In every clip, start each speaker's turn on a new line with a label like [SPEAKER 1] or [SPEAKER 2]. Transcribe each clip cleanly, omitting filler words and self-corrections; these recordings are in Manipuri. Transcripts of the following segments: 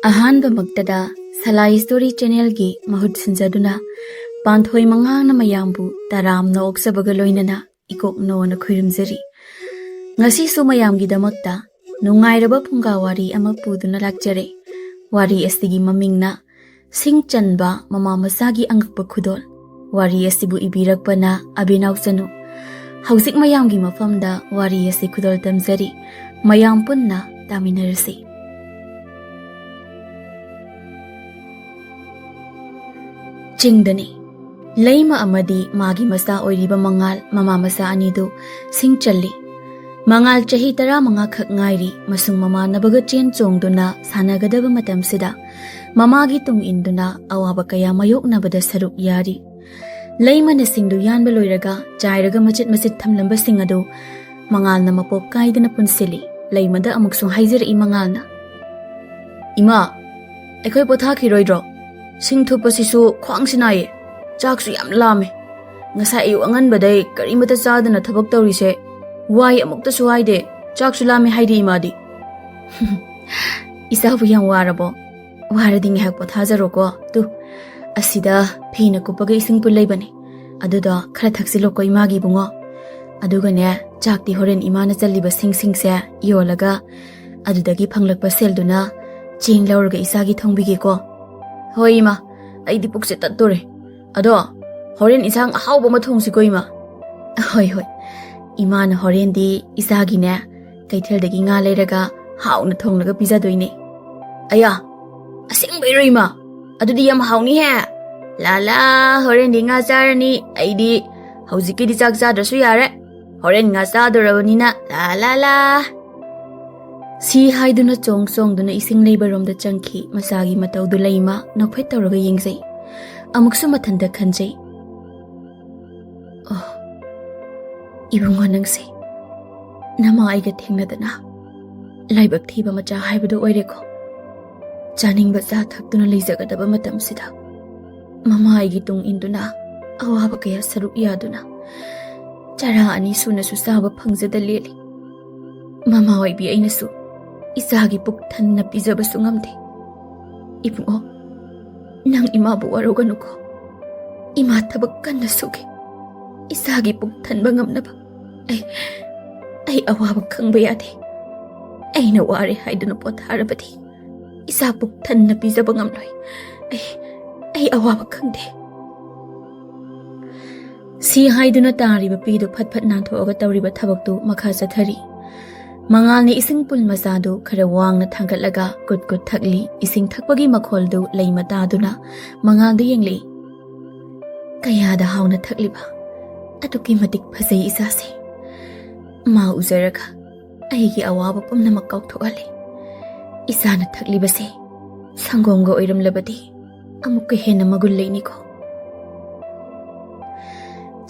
[SPEAKER 1] Ahanba magtada Salai Story Channel gi mahut sinjaduna Panthoi Mangang Mayambu taram na oksabagaloinana ikok no na khuirumjari. Ngasi su mayam gi damakta nungairaba Phunga wari ama puduna lakjare. Wari astigi mamingna chanba Mama Machagi angakpa Khudol. Wari asibu ibirakpana Abenao chanu. Hauzik mayam gi mafamda wari asi Khudol tamjari. Mayam punna taminarasi. Chingdani Laima amadi magi masa oiriba mangal Mama Masa anidu sing challi. Mangal chahi tara manga khak ngairi masung mama nabaga chen chongduna sanagadaba matamsida mamagi tung induna awaba kaya mayok nabada saruk yari. Laima na singdu yanba loiraga chairaga machit masit thamlamba singadu mangal na mapop kaidana punsili laimada amuksung haizir I mangal na. Ima, ekhoy potha khiroidro. Sing thupasisu khwang sinaye chaksu yam lame ngasa ayu angan badai karimata chadana thabak tawrise wai amukta suwaide chaksu lame haidi imadi isabu yang warabo waradi ngahak pothajaro ko tu asida phina kupaga ising pulai bane aduda khara thaksilo ko imagi bungo aduga ne chakti horen imana challiba sing se yolaga adudagi phanglakpa selduna ching laurga isagi thongbige ko. Hoi ma, ay di pukse tatore. Ado, horen isang ahawba mathong si ko ima. Hoi. Ima na horen di isagi na kaithel dagi nga layraga haw na thong naga pizza doine. Aya, asing bayro ima. Ado di yam haw ni ha. Lala, horen di nga charani ay di hawziki di chak chadrasu yare. Horen nga chadrabani na la. Si haiduna chongduna ising leibarom da changki masagi mataudu laima nokphai tawraga yengzai amuksu mathanda khanjai. Oh ibungo nangse nama aiga thengnadana laibak thiba macha haibadu oireko chaningba cha thakduna leijagadaba matamsida mama aigi tung induna awaba kaya saruk yaduna chara ani suna su saba phangjada leli mama oibi ainasu Isagi puk than na pizaba sungamde. Ibungo, nang imabu waroganu ko. Ima tabak kan na suge. Isagi puk than bangam na ba? Ay awabag kang bayade. Ay nawari haidano po harabati. Isa puk than na pizaba ngamloy. Ay awabag kang de. Si haidano tariba pido pat nanto aga tawriba tabak tu makasa thari. Mangal ni ising pul masado khara wang na thangkatlaga kut thakli ising thakpagi makholdu leimata duna mangal da yengli kaya da hauna thakliba atuki matik phasai isase ma uzaraka aigi awaba pumna makaw thoale isana thakliba se sangomga oiram labadi amukka hena magul leini ko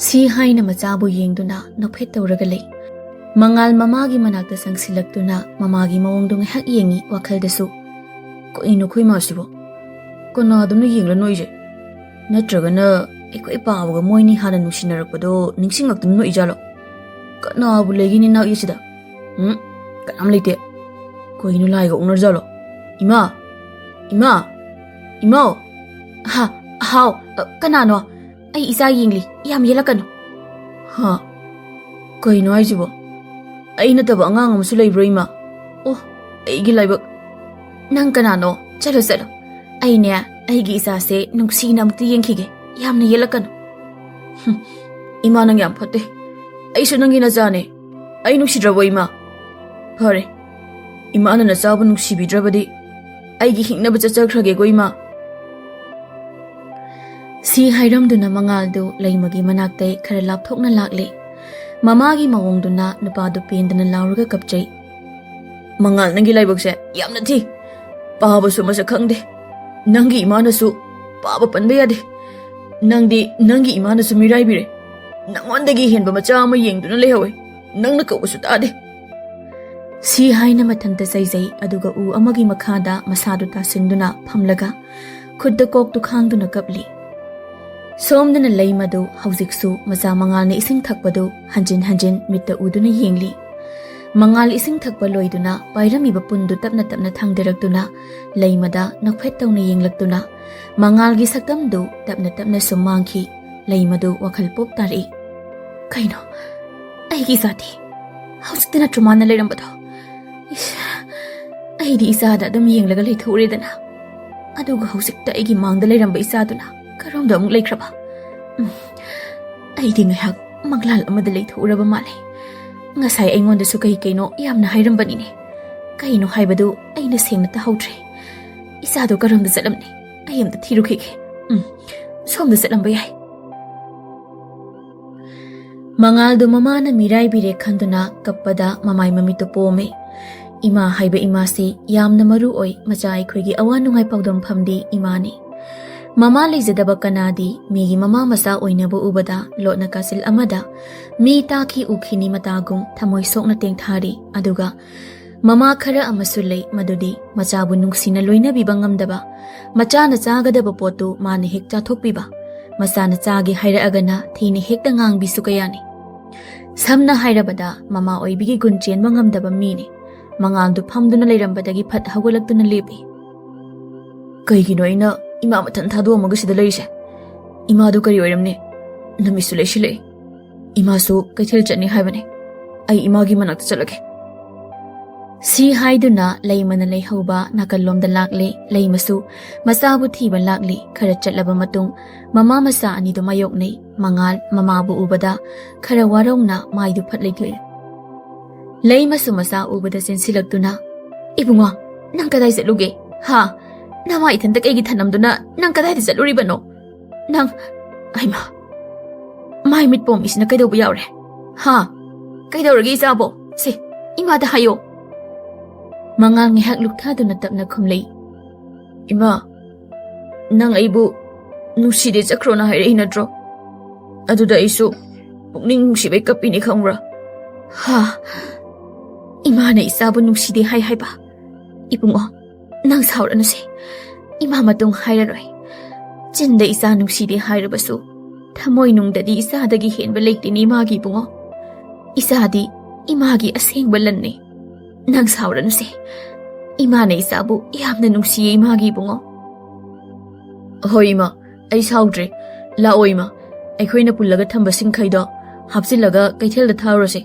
[SPEAKER 1] si haina machabu yengduna nophet tawraga lei Mangal mamagi manakta sangsilaktuna mamagi mawongdo ngahak yengi wakhaldasu ko ino khui masibo kono adunu yengla noije natragana ekoi pawaga moini hana nusinarapado ningsingaktu no ijalo kana abu legini na yisida kanam leite ko ino laiga unarjalo ima ha how kanano ai isa yengli yam yelakano ha ko ino aijibo Aina taba angang amusu laibro ima. Oh, aigi laibak. Nang kanano, chalo. Aine, aigi isa se nungsi namukti yengkige. Yamna yelakano. Ima nang yam pate. Aisu nang ginazane. Ay nungsidrabo ima. Pare, ima na nasabu nungsibidrabadi. Aigi hingnaba chachakhrage go ima. Si hairamduna mangaldu laimagi manaktai khara lapthokna lakle. Mamagi mawongduna nupadu pendana lauraga kapchai. Mangal nangi laibakse yamna thi. Paba su masa khangde. Nangi imana su paba panba yade. Nangi imana su mirai bire. Nangondagi henba macha ama yengduna lehawe. Nangna kaubasu taade. Si haina mathanta saizai aduga u amagi makhada masadu tasinduna phamlaga khudda koktu khangduna kapli. Somdana laimadu hauziksu maza mangal na ising thakpadu hanjin mitta uduna yengli Mangal ising thakpa loiduna pairamiba pundu tapna tapna thangdiraktuna leimada nakphet tawna yenglaktuna mangalgi saktamdu tapna tapna sumangki leimadu wakhal pok tari kaino aigi sati haustina trumana leirambado aidi isada dum yenglaga leithuredana aduga hausikta aigi mangda leiramba isaduna karomda amuk leikraba aidi ngahak maglal amada leithuraba male ngasai aingondasu kai kaino yamna hairambanine kaino haibadu aina sengna tahautre isado karomda chalamne ayamda thirukhige somda chalamba yai mangaldu mamana mirai bire khanduna kappada mamai mamito pome ima haiba imasi yamna maru oi macha aikhoigi awanungai pawdam phamdi imani mama leizadaba kanadi migi mama masa oinabu ubada lotna kasil amada mi taki ukhini matagum thamoi sokna tengthari aduga mama khara amasulei madudi machabu nungsina loina bibangamdaba machana chagadaba potu mane hek chathokpiba masana chage haira agana thini hekta ngang bisu kayani samna hairabada mama oibigi gunchen mangamdaba mine mangandu phamduna leirambadagi phat hagolaktuna lepi kaigino ina ima mathan thadu amagasida leise ima du kari oiramne namisu leishile ima su kaithil chani haibane ai ima gi manakta chalage si haiduna leimana leihauba nakalomda lakle leimasu masabu thiba lakli khara chatlaba matung mama masa ani do mayok nei mangal mama bu ubada khara warongna maidu phatlei leimasu masa ubada sensilaktuna ibunga nang kadai chatluge ha nama ithanda kaigi thanamduna nang kadai chatluribano nang aima mai mit pom isna kaido bu yaure ha kaido ragi sabo se ima da hayo mangal ngihak lukthaduna tapna khumlei ima nang aibu nushide chakrona haire inadro aduda isu pukning nushibei kapini khangra ha ima na isabu nushide hai haiba ibungo nang sauranu se ima matung hairaroi chinda isa nushide hairabasu thamoi nungdadi isadagi henba leitini imagi bungo isadi imagi asengba lanne nang sauranu se ima na isabu yamna nungsiye imagi bungo hoi ima ai saudre la oima aikhoina pullaga thamba singkhaido hapsilaga kaithel da thaurose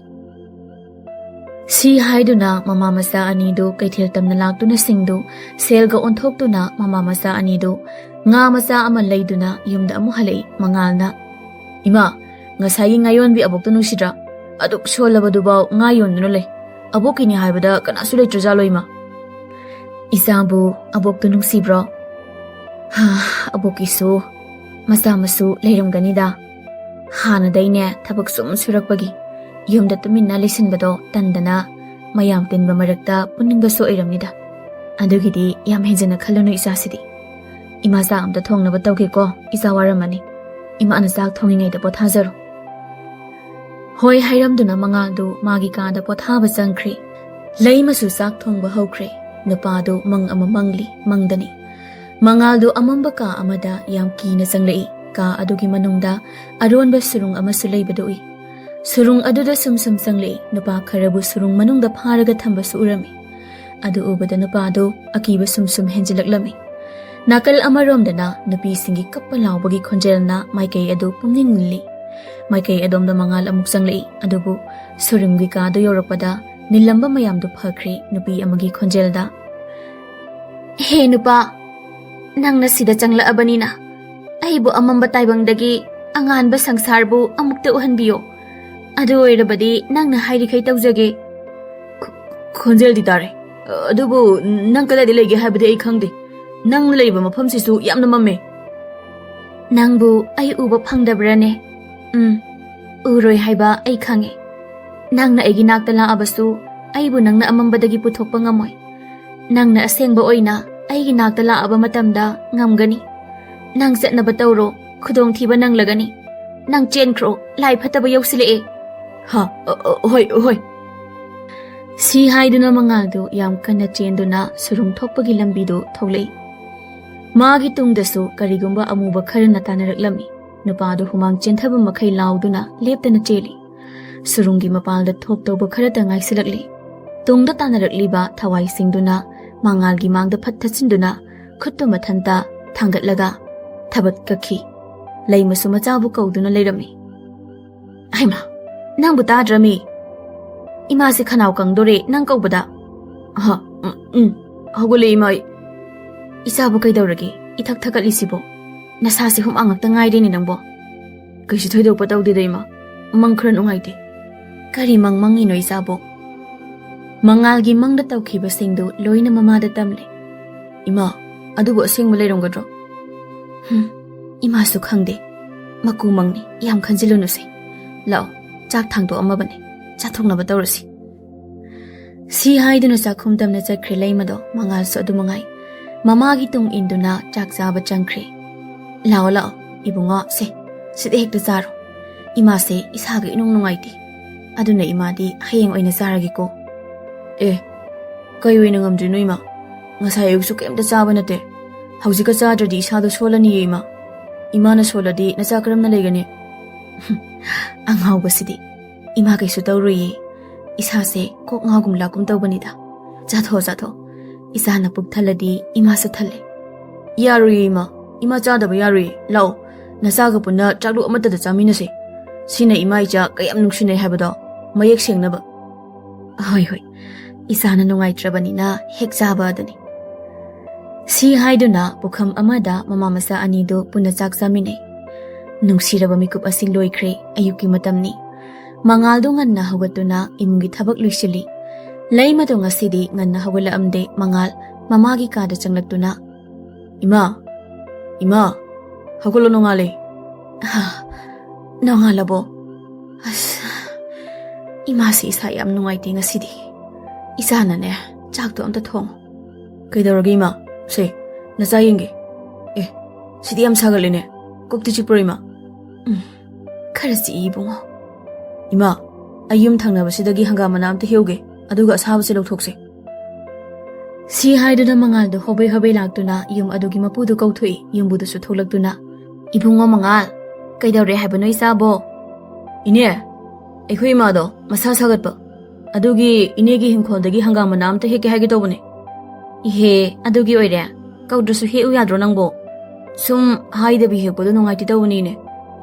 [SPEAKER 1] si haiduna mama masa anidu kaithel tamna laktuna singdu selga onthoktuna mama masa anidu nga masa ama leiduna yumda amu halei mangalna ima ngasai ngayon bi aboktu nusidra aduk sholabadu baw ngayon nu le abokini haibada kanasu leitrja loima isabu aboktu nungsibro ha abokisu masa masu leirumganida hana daine thabak sum surakpagi yumda tuminna lisinbado tandana mayam tinba marakta puningbasu oiramnida adugidi yam hejana khalunu isasidi ima sa amda thongnaba tawge ko isa waramani ima ana sak thongingai da pothajaru hoi hairamduna mangaldu magi ka da pothaba changkhri leimasu sak thongba haukhre nupadu mang ama mangli mangdani mangaldu amamba ka amada yam kina changlei ka adugi manungda aronba surung amasu leibadui surung aduda sum changlei nupa kharabu surung manungda pharaga thamba su urami adu ubada nupadu akiba sum henjilaklami nakal amaromdana nupi singi kappa laubagi khonjelna maikai adu pumningli maikai adomda mangal amuk changlei adubu surumgi ka do yorakpada nilamba mayamdu phakri nupi amagi khonjelda he nupa nangna sida changla abanina aibu amamba taibangdagi anganba sangsarbu amukta uhanbiyo adu oirabadi nangna hairikai tawjage khonjeldi tare adubu nang kadai lege habade ai khangde nang leiba mafam sisu yamna mamme nangbu ai uba phangdabrane uroi haiba ai khange nangna aigi nakta la abasu aibu nangna amambadagi puthokpa ngamoi nangna asengba oina aigi nakta la aba matamda ngamgani nang chatnaba tawro khudong thiba nang lagani nang chenkro lai phataba yausile ha hoi si haiduna mangaldu yam kana chenduna surung thokpagi lambidu tholei magi tungdasu karigumba amuba kharna tanaraklami nupadu humang chenthaba makhai lauduna leptana cheli surungi mapalda thok tawba kharata ngaisilakli ꯇꯨꯡꯗ ꯇꯥꯟꯅꯔꯛꯂꯤꯕ ꯊꯋꯥꯏꯁꯤꯡꯗꯨꯅ ꯃꯉꯥꯜꯒꯤ ꯃꯥꯡꯗ ꯐꯠ ꯊꯠꯆꯤꯟꯗꯨꯅ ꯈꯨꯠꯇꯨ ꯃꯊꯟꯇ ꯊꯥꯡꯒꯠꯂꯒ ꯊꯕꯠ ꯀꯛꯈꯤ. ꯂꯩ ꯃꯁꯨ ꯃꯆꯥꯕꯨ ꯀꯧꯗꯨꯅ ꯂꯩꯔꯝꯃꯤ. ꯍꯩꯃꯥ, ꯅꯪꯕꯨ ꯇꯥꯗ꯭ꯔꯃꯤ? ꯏꯃꯥꯁꯦ ꯈꯅꯥꯎ ꯀꯪꯗꯣꯔꯦ ꯅꯪ ꯀꯧꯕꯗ. ꯍꯧꯒꯠꯂꯦ ꯏꯃꯥ. ꯏꯆꯥꯕꯨ ꯀꯩꯗꯧꯔꯒꯦ ꯏꯊꯛ ꯊꯛꯀꯠꯂꯤꯁꯤꯕꯣ? ꯅꯁꯥꯁꯦ ꯍꯨꯃꯥꯡ ꯉꯥꯛꯇ ꯉꯥꯏꯔꯦꯅꯦ ꯅꯪꯕꯣ. ꯀꯩꯁꯨ ꯊꯣꯏꯗꯣꯛꯄ ꯇꯧꯗꯦꯗ ꯏꯃꯥ, ꯃꯪ ꯈꯔ ꯅꯨꯡꯉꯥꯏꯇꯦ. ꯀꯔꯤ ꯃꯪ ꯃꯪꯉꯤꯅꯣ ꯏꯆꯥꯕꯣ? ꯃꯉꯥꯜꯒꯤ ꯃꯪꯗ ꯇꯧꯈꯤꯕꯁꯤꯡꯗꯨ ꯂꯣꯏꯅ ꯃꯃꯥꯗ ꯇꯝꯂꯦ. ꯏꯃꯥ, ꯑꯗꯨꯕꯨ ꯑꯁꯦꯡꯕ ꯂꯩꯔꯝꯒꯗ꯭ꯔꯣ? ꯏꯃꯥꯁꯨ ꯈꯪꯗꯦ. ꯃꯀꯨ ꯃꯪꯅꯤ, ꯌꯥꯝ ꯈꯟꯖꯤꯜꯂꯨꯅꯨꯁꯦ. ꯂꯥꯛꯑꯣ, ꯆꯥꯛ ꯊꯥꯡꯗꯣꯛꯑꯝꯃꯕꯅꯦ, ꯆꯥꯊꯣꯛꯅꯕ ꯇꯧꯔꯁꯤ. ꯁꯤ ꯍꯥꯏꯗꯨꯅ ꯆꯥꯛꯈꯨꯝ ꯇꯝꯅ ꯆꯠꯈ꯭ꯔꯦ ꯂꯩꯃꯗꯣ. ꯃꯉꯥꯜꯁꯨ ꯑꯗꯨꯃꯉꯥꯏ ꯃꯃꯥꯒꯤ ꯇꯨꯡ ꯏꯟꯗꯨꯅ ꯆꯥꯛ ꯆꯥꯕ ꯆꯪꯈ꯭ꯔꯦ. ꯂꯥꯛꯑꯣ ꯂꯥꯛꯑꯣ ꯏꯕꯨꯡꯉꯣ, ꯁꯤꯗ ꯍꯦꯛꯇ ꯆꯥꯔꯣ. ꯏꯃꯥꯁꯦ ꯏꯁꯥꯒ ꯏꯅꯨꯡ ꯅꯨꯡꯉꯥꯏꯇꯦ. ꯑꯗꯨꯅ ꯏꯃꯥꯗꯤ ꯍꯌꯦꯡ ꯑꯣꯏꯅ ꯆꯥꯔꯒꯦꯀꯣ. ꯀꯩ ꯑꯣꯏꯅ ꯉꯝꯗ꯭ꯔꯤꯅꯣ ꯏꯃꯥ? ꯉꯁꯥꯏ ꯑꯌꯨꯛꯁꯨ ꯀꯩꯝꯇ ꯆꯥꯕ ꯅꯠꯇꯦ. ꯍꯧꯖꯤꯛꯀ ꯆꯥꯗ꯭ꯔꯗꯤ ꯏꯁꯥꯗꯣ ꯁꯣꯜꯂꯅꯤꯌꯦ ꯏꯃꯥ. ꯏꯃꯥꯅ ꯁꯣꯜꯂꯗꯤ ꯅꯆꯥ ꯀꯔꯝꯅ ꯂꯩꯒꯅꯤ? ꯑꯉꯥꯎꯕꯁꯤꯗꯤ. ꯏꯃꯥ ꯀꯩꯁꯨ ꯇꯧꯔꯣꯏꯌꯦ. ꯏꯁꯥꯁꯦ ꯀꯣꯛ ꯉꯥꯎꯒꯨꯝ ꯂꯥꯛꯀꯨꯝ ꯇꯧꯕꯅꯤꯗ. ꯆꯥꯊꯣꯛꯑꯣ. ꯏꯆꯥꯅ ꯄꯨꯛ ꯊꯜꯂꯗꯤ ꯏꯃꯥꯁꯨ ꯊꯜꯂꯦ. ꯌꯥꯔꯣꯏꯌꯦ ꯏꯃꯥ. ꯏꯃꯥ ꯆꯥꯗꯕ ꯌꯥꯔꯣꯏꯌꯦ. ꯂꯥꯛꯑꯣ, ꯅꯆꯥꯒ ꯄꯨꯟꯅ ꯆꯥꯛꯂꯨꯛ ꯑꯃꯠꯇꯗ ꯆꯥꯃꯤꯟꯅꯁꯦ. ꯁꯤꯅ ꯏꯃꯥ ꯏꯆꯥ ꯀꯌꯥꯝ ꯅꯨꯡꯁꯤꯅꯩ ꯍꯥꯏꯕꯗꯣ ꯃꯌꯦꯛ ꯁꯦꯡꯅꯕ. ꯍꯣꯏ. ꯏꯆꯥꯅ ꯅꯨꯡꯉꯥꯏꯇ꯭ꯔꯕꯅꯤꯅ ꯍꯦꯛ ꯆꯥꯕ ꯑꯗꯨꯅꯤ. ꯁꯤ ꯍꯥꯏꯗꯨꯅ ꯄꯨꯈꯝ ꯑꯃꯗ ꯃꯃꯥ ꯃꯆꯥ ꯑꯅꯤꯗꯨ ꯄꯨꯟꯅ ꯆꯥꯛ ꯆꯥꯃꯤꯟꯅꯩ. ꯅꯨꯡꯁꯤꯔꯕ ꯃꯤꯀꯨꯞ ꯑꯁꯤ ꯂꯣꯏꯈ꯭ꯔꯦ. ꯑꯌꯨꯛꯀꯤ ꯃꯇꯝꯅꯤ. ꯃꯉꯥꯜꯗꯨ ꯉꯟꯅ ꯍꯧꯒꯠꯇꯨꯅ ꯏꯃꯨꯡꯒꯤ ꯊꯕꯛ ꯂꯣꯏꯁꯤꯜꯂꯤ. ꯂꯩꯃꯗꯣ ꯉꯁꯤꯗꯤ ꯉꯟꯅ ꯍꯧꯒꯠꯂꯛꯑꯝꯗꯦ. ꯃꯉꯥꯜ ꯃꯃꯥꯒꯤ ꯀꯥꯗ ꯆꯪꯂꯛꯇꯨꯅ, ꯏꯃꯥ, ꯍꯧꯒꯠꯂꯣ ꯅꯣꯡꯉꯥꯜꯂꯦ. ꯅꯣꯡꯉꯥꯜꯂꯕꯣ? ꯑꯁ, ꯏꯃꯥꯁꯤ ꯏꯁꯥ ꯌꯥꯝ ꯅꯨꯡꯉꯥꯏꯇꯦ ꯉꯁꯤꯗꯤ. ꯏꯆꯥꯅꯅꯦ ꯆꯥꯛꯇꯣ ꯑꯝꯇ ꯊꯣꯡꯉꯣ. ꯀꯩꯗꯧꯔꯒꯦ ꯏꯃꯥ? ꯅꯆꯥ ꯌꯦꯡꯒꯦ. ꯁꯤꯗꯤ ꯌꯥꯝ ꯁꯥꯒꯠꯂꯦꯅꯦ. ꯀꯣꯛꯇꯤ ꯆꯤꯛꯄ꯭ꯔꯣ ꯏꯃꯥ? ꯈꯔ ꯆꯤꯛꯏ ꯏꯕꯨꯡꯉꯣ. ꯏꯃꯥ, ꯑꯩ ꯌꯨꯝ ꯊꯪꯅꯕꯁꯤꯗꯒꯤ ꯍꯪꯒꯥꯝ ꯃꯅꯥ ꯑꯝꯇ ꯍꯦꯛꯎꯒꯦ, ꯑꯗꯨꯒ ꯑꯁꯥꯕꯁꯦ ꯂꯧꯊꯣꯛꯁꯦ. ꯁꯤ ꯍꯥꯏꯗꯨꯅ ꯃꯉꯥꯜꯗꯣ ꯍꯣꯕꯦ ꯂꯥꯛꯇꯨꯅ ꯌꯨꯝ ꯑꯗꯨꯒꯤ ꯃꯄꯨꯗꯨ ꯀꯧꯊꯣꯛꯏ. ꯌꯨꯝꯕꯨꯗꯨꯁꯨ ꯊꯣꯛꯂꯛꯇꯨꯅ, ꯏꯕꯨꯡꯉꯣ ꯃꯉꯥꯜ, ꯀꯩꯗꯧꯔꯦ ꯍꯥꯏꯕꯅꯣ ꯏꯆꯥꯕꯣ? ꯏꯅꯦ, ꯑꯩꯈꯣꯏ ꯏꯃꯥꯗꯣ ꯃꯁꯥ ꯁꯥꯒꯠꯄ, ꯑꯗꯨꯒꯤ ꯏꯅꯦꯒꯤ ꯍꯤꯡꯈꯣꯜꯗꯒꯤ ꯍꯪꯒꯥꯝ ꯃꯅꯥ ꯑꯝꯇ ꯍꯦꯛꯀꯦ ꯍꯥꯏꯒꯦ ꯇꯧꯕꯅꯦ. ꯏꯍꯦ, ꯑꯗꯨꯒꯤ ꯑꯣꯏꯔꯦ. ꯀꯧꯗ꯭ꯔꯁꯨ ꯍꯦꯛꯎ ꯌꯥꯗ꯭ꯔꯣ ꯅꯪꯕꯣ? ꯁꯨꯝ ꯍꯥꯏꯗꯕꯤ ꯍꯦꯛꯄꯗꯣ ꯅꯨꯡꯉꯥꯏꯇꯦ ꯇꯧꯕꯅꯤꯅꯦ.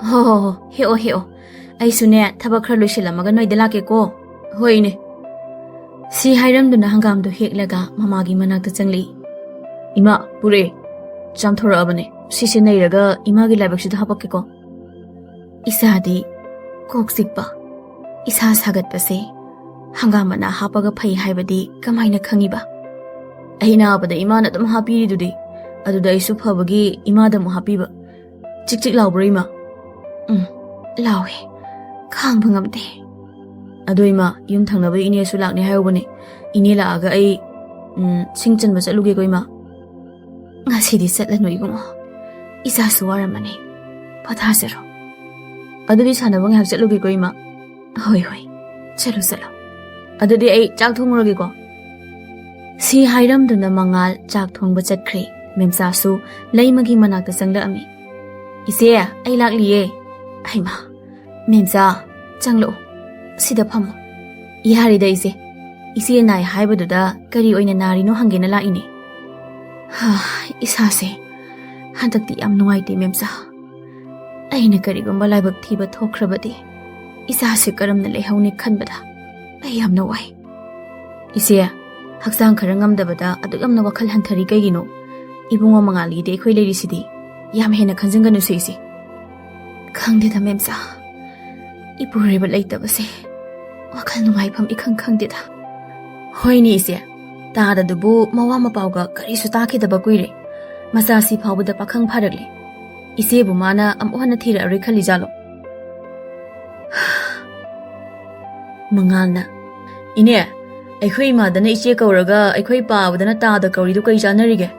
[SPEAKER 1] ꯍꯣ, ꯍꯦꯛꯑꯣ. ꯑꯩꯁꯨꯅꯦ ꯊꯕꯛ ꯈꯔ ꯂꯣꯏꯁꯤꯜꯂꯝꯃꯒ ꯅꯣꯏꯗ ꯂꯥꯛꯀꯦꯀꯣ. ꯍꯣꯏ ꯏꯅꯦ. ꯁꯤ ꯍꯥꯏꯔꯝꯗꯨꯅ ꯍꯪꯒꯥꯝꯗꯣ ꯍꯦꯛꯂꯒ ꯃꯃꯥꯒꯤ ꯃꯅꯥꯛꯇ ꯆꯪꯂꯛꯏ. ꯏꯃꯥ, ꯄꯨꯔꯛꯑꯦ. ꯆꯥꯝꯊꯣꯔꯛꯑꯕꯅꯦ. ꯁꯤꯁꯦ ꯅꯩꯔꯒ ꯏꯃꯥꯒꯤ ꯂꯥꯏꯕꯛꯁꯤꯗ ꯍꯥꯄꯛꯀꯦꯀꯣ. ꯏꯆꯥꯗꯤ ꯀꯣꯛ ꯆꯤꯛꯄ, ꯏꯁꯥ ꯁꯥꯒꯠꯄꯁꯦ ꯍꯪꯒꯥꯝ ꯃꯅꯥ ꯍꯥꯞꯄꯒ ꯐꯩ ꯍꯥꯏꯕꯗꯤ ꯀꯃꯥꯏꯅ ꯈꯪꯉꯤꯕ? ꯑꯩ ꯅꯥꯕꯗ ꯏꯃꯥꯅ ꯑꯗꯨꯝ ꯍꯥꯞꯄꯤꯔꯤꯗꯨꯗꯤ. ꯑꯗꯨꯗ ꯑꯩꯁꯨ ꯐꯕꯒꯤ ꯏꯃꯥꯗ ꯑꯃꯨꯛ ꯍꯥꯞꯄꯤꯕ. ꯆꯤꯛ ꯂꯥꯎꯕ꯭ꯔꯣ ꯏꯃꯥ? ꯂꯥꯎꯋꯦ. ꯈꯥꯡꯕ ꯉꯝꯗꯦ. ꯑꯗꯣ ꯏꯃꯥ, ꯌꯨꯝ ꯊꯪꯅꯕ ꯏꯅꯦꯁꯨ ꯂꯥꯛꯅꯤ ꯍꯥꯏꯍꯧꯕꯅꯦ. ꯏꯅꯦ ꯂꯥꯛꯑꯒ ꯑꯩ ꯁꯤꯡ ꯆꯟꯕ ꯆꯠꯂꯨꯒꯦꯀꯣ ꯏꯃꯥ. ꯉꯁꯤꯗꯤ ꯆꯠꯂꯅꯨ ꯏꯕꯨꯡꯉꯣ. ꯏꯆꯥꯁꯨ ꯋꯥꯔꯝꯃꯅꯤ. ꯄꯣꯊꯥꯖꯔꯣ. ꯑꯗꯨꯗꯤ ꯁꯥꯟꯅꯕ ꯉꯥꯏꯍꯥꯛ ꯆꯠꯂꯨꯒꯦꯀꯣ ꯏꯃꯥ. ꯍꯣꯏ. ꯆꯠꯂꯣ. ꯑꯗꯨꯗꯤ ꯑꯩ ꯆꯥꯛ ꯊꯣꯡꯉꯨꯔꯒꯦꯀꯣ. ꯁꯤ ꯍꯥꯏꯔꯝꯗꯨꯅ ꯃꯉꯥꯜ ꯆꯥꯛ ꯊꯣꯡꯕ ꯆꯠꯈ꯭ꯔꯦ. ꯃꯦꯝꯆꯥꯁꯨ ꯂꯩꯃꯒꯤ ꯃꯅꯥꯛꯇ ꯆꯪꯂꯛꯑꯝꯃꯤ. ꯏꯆꯦ, ꯑꯩ ꯂꯥꯛꯂꯤꯌꯦ. ꯍꯩꯃꯥ, ꯃꯦꯝꯆꯥ, ꯆꯪꯂꯛꯑꯣ. ꯁꯤꯗ ꯐꯝꯃꯣ. ꯌꯥꯔꯦꯗ ꯏꯆꯦ ꯅꯥꯏ ꯍꯥꯏꯕꯗꯨꯗ ꯀꯔꯤ ꯑꯣꯏꯅ ꯅꯥꯔꯤꯅꯣ ꯍꯪꯒꯦꯅ ꯂꯥꯛꯏꯅꯦ. ꯏꯁꯥꯁꯦ ꯍꯟꯗꯛꯇꯤ ꯌꯥꯝ ꯅꯨꯡꯉꯥꯏꯇꯦ ꯃꯦꯝꯆꯥ. ꯑꯩꯅ ꯀꯔꯤꯒꯨꯝꯕ ꯂꯥꯏꯕꯛ ꯊꯤꯕ ꯊꯣꯛꯈ꯭ꯔꯕꯗꯤ ꯏꯆꯥꯁꯦ ꯀꯔꯝꯅ ꯂꯩꯍꯧꯅꯤ ꯈꯟꯕꯗ ꯑꯩ ꯌꯥꯝꯅ ꯋꯥꯏ. ꯏꯆꯦ, ꯍꯛꯆꯥꯡ ꯈꯔ ꯉꯝꯗꯕꯗ ꯑꯗꯨꯛ ꯌꯥꯝꯅ ꯋꯥꯈꯜ ꯍꯟꯊꯔꯤ ꯀꯩꯒꯤꯅꯣ? ꯏꯕꯨꯡꯉꯣ ꯃꯉꯥꯜꯒꯤꯗꯤ ꯑꯩꯈꯣꯏ ꯂꯩꯔꯤꯁꯤꯗꯤ. ꯌꯥꯝ ꯍꯦꯟꯅ ꯈꯟꯖꯤꯟꯒꯅꯨꯁꯦ ꯏꯆꯦ. ꯈꯪꯗꯦꯗ ꯃꯦꯝꯆꯥ, ꯏꯄꯨꯔꯣꯏꯕ ꯂꯩꯇꯕꯁꯦ ꯋꯥꯈꯜ ꯅꯨꯡꯉꯥꯏꯐꯝ ꯏꯈꯪ ꯈꯪꯗꯦꯗ. ꯍꯣꯏꯅꯦ ꯏꯆꯦ, ꯇꯥꯗꯗꯨꯕꯨ ꯃꯋꯥ ꯃꯄꯥꯎꯒ ꯀꯔꯤꯁꯨ ꯇꯥꯈꯤꯗꯕ ꯀꯨꯏꯔꯦ. ꯃꯆꯥꯁꯤ ꯐꯥꯎꯕꯗ ꯄꯥꯈꯪ ꯐꯥꯔꯛꯂꯦ. ꯏꯆꯦꯕꯨ ꯃꯥꯅ ꯑꯃꯨꯛ ꯍꯟꯅ ꯊꯤꯔꯛꯑꯔꯣꯏ ꯈꯜꯂꯤꯖꯥꯠꯂꯣ? ꯃꯉꯥꯜꯅ, ꯏꯅꯦ, ꯑꯩꯈꯣꯏ ꯏꯃꯥꯗꯅ ꯏꯆꯦ ꯀꯧꯔꯒ ꯑꯩꯈꯣꯏ ꯄꯥꯕꯗꯅ ꯇꯥꯗ ꯀꯧꯔꯤꯗꯨ ꯀꯩ ꯆꯥꯟꯅꯔꯤꯒꯦ?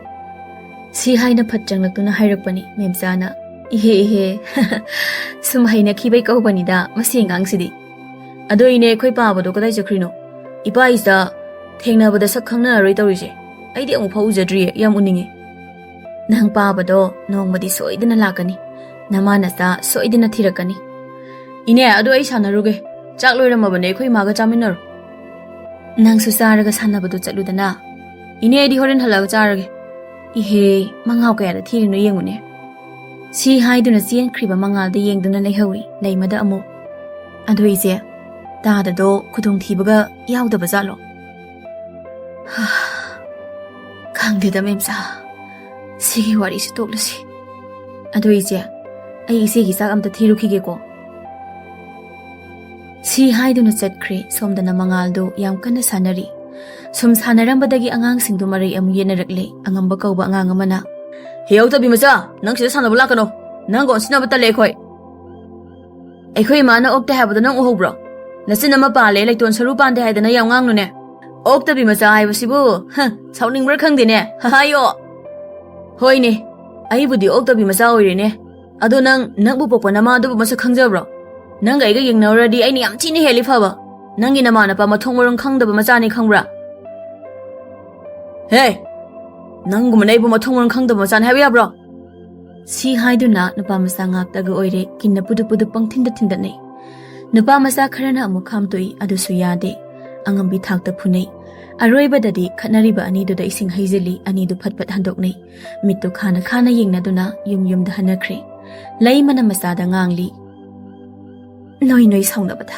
[SPEAKER 1] ꯁꯤ ꯍꯥꯏꯅ ꯐꯠ ꯆꯪꯂꯛꯇꯨꯅ ꯍꯥꯏꯔꯛꯄꯅꯤ. ꯃꯦꯝꯆꯥꯅ, ꯏꯍꯦ, ꯁꯨꯝ ꯍꯩꯅꯈꯤꯕꯩ ꯀꯧꯕꯅꯤꯗ ꯃꯁꯤ ꯑꯉꯥꯡꯁꯤꯗꯤ. ꯑꯗꯣ ꯏꯅꯦ, ꯑꯩꯈꯣꯏ ꯄꯥꯕꯗꯣ ꯀꯗꯥꯏ ꯆꯠꯈ꯭ꯔꯤꯅꯣ? ꯏꯄꯥ ꯏꯆꯥ ꯊꯦꯡꯅꯕꯗ ꯁꯛ ꯈꯪꯅꯔꯔꯣꯏ ꯇꯧꯔꯤꯁꯦ. ꯑꯩꯗꯤ ꯑꯃꯨꯛꯐꯥꯎ ꯎꯖꯗ꯭ꯔꯤꯌꯦ. ꯌꯥꯝ ꯎꯅꯤꯡꯉꯦ. ꯅꯪ ꯄꯥꯕꯗꯣ ꯅꯣꯡꯃꯗꯤ ꯁꯣꯏꯗꯅ ꯂꯥꯛꯀꯅꯤ. ꯅꯃꯥ ꯅꯆꯥ ꯁꯣꯏꯗꯅ ꯊꯤꯔꯛꯀꯅꯤ. ꯏꯅꯦ, ꯑꯗꯣ ꯑꯩ ꯁꯥꯟꯅꯔꯨꯒꯦ. ꯆꯥꯛ ꯂꯣꯏꯔꯝꯃꯕꯅꯦ. ꯑꯩꯈꯣꯏ ꯏꯃꯥꯒ ꯆꯥꯃꯤꯟꯅꯔꯣ. Nangsu charaga sanabadu chatludana. Ine adi horen halaga charage. Ihe mangau kaya da thirino yengune. Si haiduna sien kriba mangal da yengduna leihawi leimada amu. Adu ise tada do khudong thibaga yaudaba jalo. Khangdeda memsa. Sigi wari si toklasi. Adu ise ai ise gi sak amta thirukige ko. Si haiduna chatkri somdana mangal do yam kana sanari. Sum sanarambadagi angang singdu marai amu yenarakle angamba kauba angang amana. Heo tabi macha nang sida sanabula kano. Nang gon sinaba tale khoi. Aikhoi mana okta habada nang uhobro. Nasin ama pale lekton saru pande haidana yam ngang nune. Okta bi macha haibasibu. Sauning bra khangdene. Hayo. Hoi ne. Aibudi okta bi macha oirene. Ado nang bu pokpa nama adu masa khangjabro. Nang ga yengnawradi aini yam chini heli phaba. Nangi namana pa mathong morong khangdaba macha ni khangbra. Hey! Nanguma naibu mathong morong khangdaba macha ni habi bro. Si haiduna nupa masa ngaktaga oire kinna pudu pangthinda thindane. Nupa masa kharana amu khamtoi adusu yade. Angambi thakta phunei. Aroibadadi khatnariba aniduda ising haijeli anidu phatpat handoknei. Mittu khana yengnaduna yumda hanakre. Laimana masada ngangli. Noi saunabada.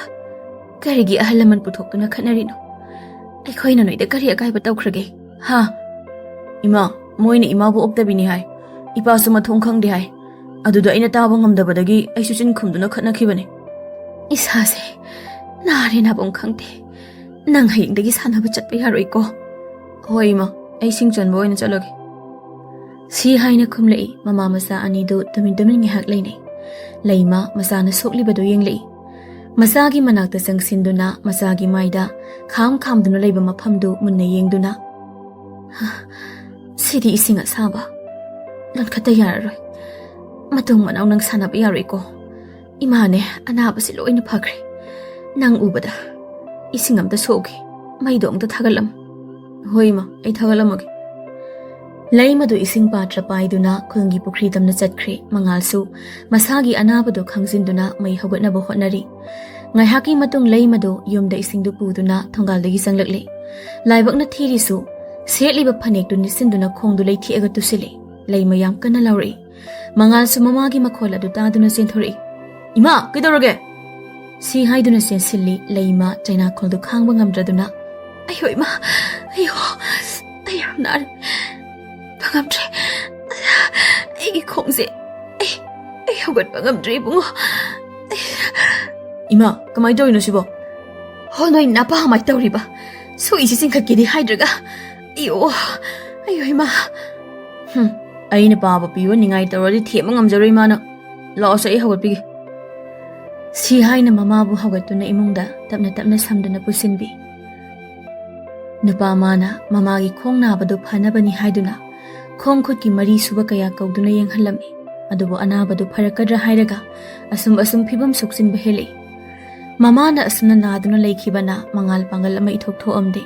[SPEAKER 1] Karigi ahalaman puthokuna khatnarino. Aikhoina noida kari akaiba tawkhrage. Ha. Ima, moina imabu oktabini hai. Ipasu mathong khangde hai. Aduda aina taba ngamdabadagi aisu chin khumduna khatnakhibane. Isase nare nabong khangde. Nang hayingdagi sanaba chatpa yaroi ko. Hoi ma, ai singchanba oina chaloge. Si haina khumlei mama masa anidu tumin ngihak leinei. Laima masana soklibado yenglei. Masagi manakta sangsinduna masagi maida kham-khamduna leiba mafamdu munna yengduna. Sidi ising asaba. Lankhata yararoi. Matung manaw nang sanaba yaroi ko. Imane anaba si loina phakre. Nang ubada. Ising amta soge. Maido amta thagalam. Hoi ma, ay thagalamage. Laimadu ising patra paiduna khulngi pukri tamna chatkre mangalsu masagi anabadu khangzinduna mai hogatnaba hotnari. Ngaihaki matung laimadu yumda isingdu puduna thonggaldagi sanglakle. Laibakna thirisu setliba phanek du nisinduna khongdu leithi aga tusile. Laima yam kana lauri. Mangalsu mamagi makhol adu taduna senthori. Ima, kidorage? Si haiduna sensilli laima chaina kholdu khangba ngamdraduna. Ayo ima, ayo nar. Pangamdre. Ai khongse. Ai hogat pangamdre bungo. Ima, kamai doino sibo? Honoi napa hamai tawriba. So isi singkakidi haidraga. Ayo ima. Aina paba piwa ningai tawradi thema ngamjaroi mana. Laosa ai hogat pigi. Si haina mamabu hogatuna imungda tapna samduna pusinbi. Nupa mana mamagi khong nabadu phanabani haiduna. Khong khutki mari suba kaya kauduna yenghalami. Adubo anabadu pharakadra hairaga asum phibam suksin behele. Mamana asumna naduna laikhibana mangal pangal ama ithok thoamde.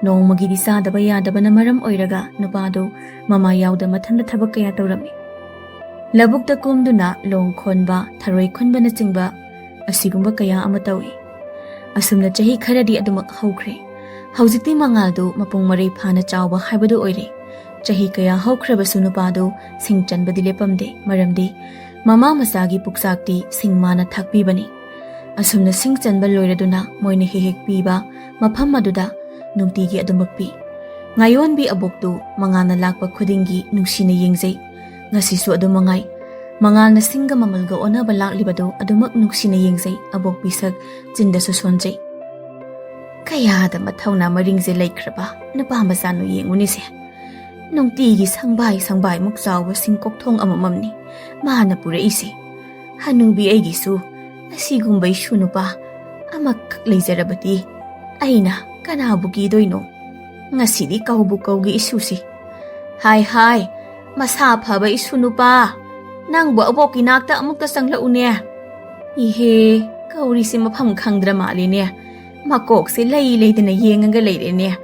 [SPEAKER 1] Nongmagi di sadaba yadabana maram oiraga nupado mama yauda mathanda thabak kaya tawrami. Labukta kumduna long khonba tharoi khonbana chingba asigumba kaya ama tawi. Asumna chahi kharadi adumak haukhre. Haujikti mangaldu mapung marai phana chawba haibadu oire. Chahi kaya haukhrabasu nupado singchanbadi lepamde maramdi mama masagi puksakti singmana thakpibani. Asumna singchanba loiraduna moina hehek piba mafam maduda nungtigi adumakpi. Ngayon bi aboktu mangana lakpa khudingi nungsina yengjai. Ngasisu adumangai. Mangal na singa mamalga onaba laklibado adumak nungsina yengjai abok bisak jindasu sonjai. Kaya da mathauna maringje laikhraba napamasa no yengunise. Nungtigi sangbay muksawa singkok thong amamamni. Mahana pura isi. Hanubi aigisu. Asigumbay shunupa. Amak leizarabati. Aina kanabugi doino. Ngasidi kaugi isusi. Hai. Masa phaba isunupa. Nangbo aboki nakta amukta sanglaune. Ihe kaurisi mafam khangdra maline. Makok si leidana yengaga leirene.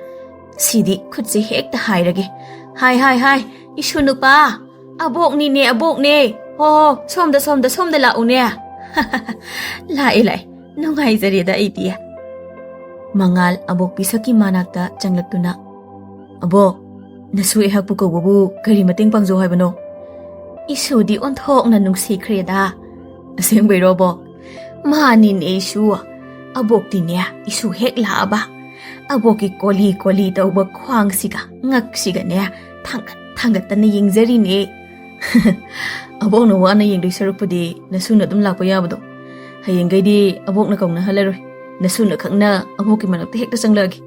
[SPEAKER 1] Sidi khutsi hekta hairage. Hai, isunupa. Abok ne. Oh, somda laune. Lai, nungai zarida idea. Mangal abok pisaki manakta changlaktuna. Abo, nasu ehakpu kawbu kari mating pangjo haibano. Isudi onthokna nungsikreda. Asengbairo bo. Manin isu. Abok tinya isu hek laaba. Aboki koli tawba khwang siga ngak siga ne thangat na yengzari ne. Abok na wana yengdoi sarupudi nasuna dum lakpa yabado. Hayenggaidi abok na kauna halaroi. Nasuna khangna aboki manakta hekta changlagi.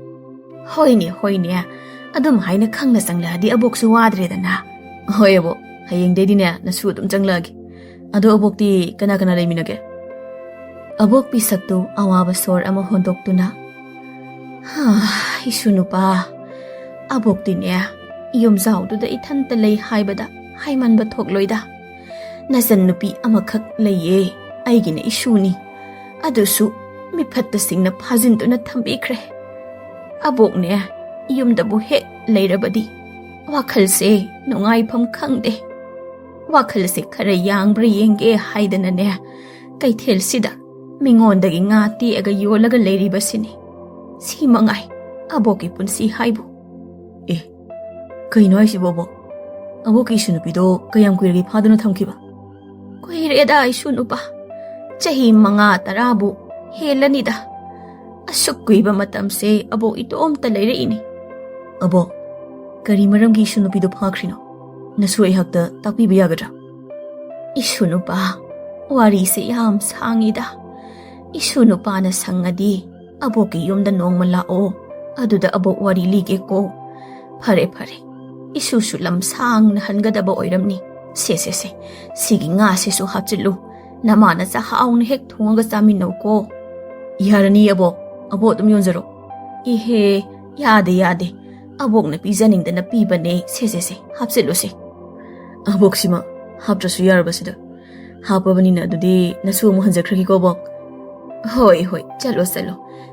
[SPEAKER 1] Hoine adum haina khangna changladi abok su wadredana. Hoi abo hayengdaidi ne nasu dum changlagi. Ado abok ti kana leiminage. Abok pisaktu awaba sor ama hondoktuna. Isu nupa. Abok ti ne yom zawduda ithanta lei haibada haimanba thokloida. Nasan nupi amakhak leiye aigina isuni. Adusu mifatta singna phajintuna thambikre. Abok ne yumdabu hek leirabadi. Wakhalse nungaifam khangde. Wakhalse khara yangbra yenge haidana ne kaithel sida mingondagi nga tiaga yolaga leiribasini. Si mangai aboki punsi haibu. Kaino aisi bobo. Aboki isunupido kayam kuiragi phaduna thamkiba. Kuireda isunupa. Chahi manga tarabu helanida. Asuk kuiba matamse abo itom talaire ini. Abo, kari maramgi isunupido phakrino. Nasu ehakta takpiba yagadra. Isunupa wari se yam sangida. Isunupa na sangadi aboki yumda nongma lao. Aduda abo wari lige ko. Pare. Isusu lamsang na hangadaba oiramni. Se. Sige nga sisu hapchilu. Namana sa haong na hek thungaga saminaw ko. Iharani abo. Abo dum yunzaro. Ihe, yade. Abok na pizaning na piba ne. Se. Hapchilu se. Abok sima. Haptrasu yarabasida. Hapabani na dudi nasu mo hanjakraki ko bok. Hoi. Chalo.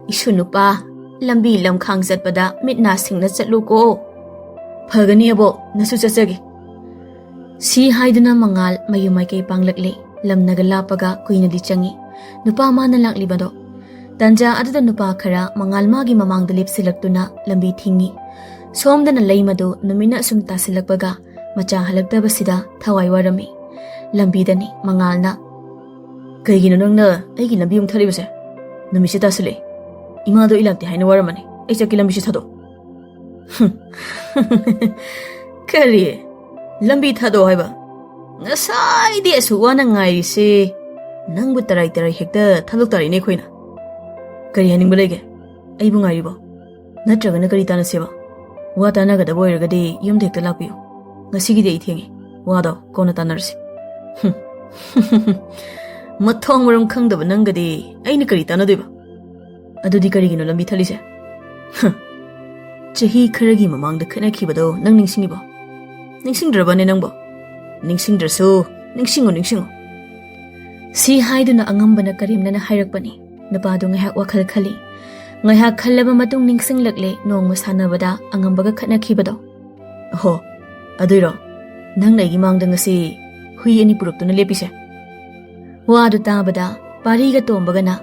[SPEAKER 1] Isunupa. Lambi lamkhang zatpada mitna singna chatlu ko. Phagani abo nasu chachagi. Si haiduna mangal mayumay kay panglakli. Lamnaga lapaga kuinadi changi. Nupa mana laklibado. Tanja aduda nupa khara mangal magi mamangda lipsilaktuna lambi thingi. Somdana laymado numina sum tasilakpaga macha halaktabasida thawai warami. Lambidani mangalna. Kaigino nangna aigi lambi yung thalibase. Numisi tasile. Imado ilakti haina waramani. Aisaki lambisi thado. Kari lambi thado haiba. Ngasai di asuwana ngai se. Nangbu tarai hekta thadok tari ne khoina. Kari haning balege. Aibu ngai ribo. Natragana kari tana seba. Wa tana gada boiragadi yum dekta lakpiyo. Ngasigi de ithengi. Wado kona tanarsi. Mathong maram khangdaba nangadi aina kari tana deba. Adudi karigino lambi thalise. Chahi kharagi mamangda khanakibado nang ningsingibo. Ningsingdrabane nangbo. Ningsingdrasu ningsingo. Si haiduna angambana karimnana hairakpani. Napado ngayhak wakhal khali. Ngayhak khallaba matung ningsinglakle nongma sanabada angambaga khanakibado. Ho, aduiro. Nang naigi mangda ngasi hui ani puruktuna lepise. Wadu tabada pariga tombagana.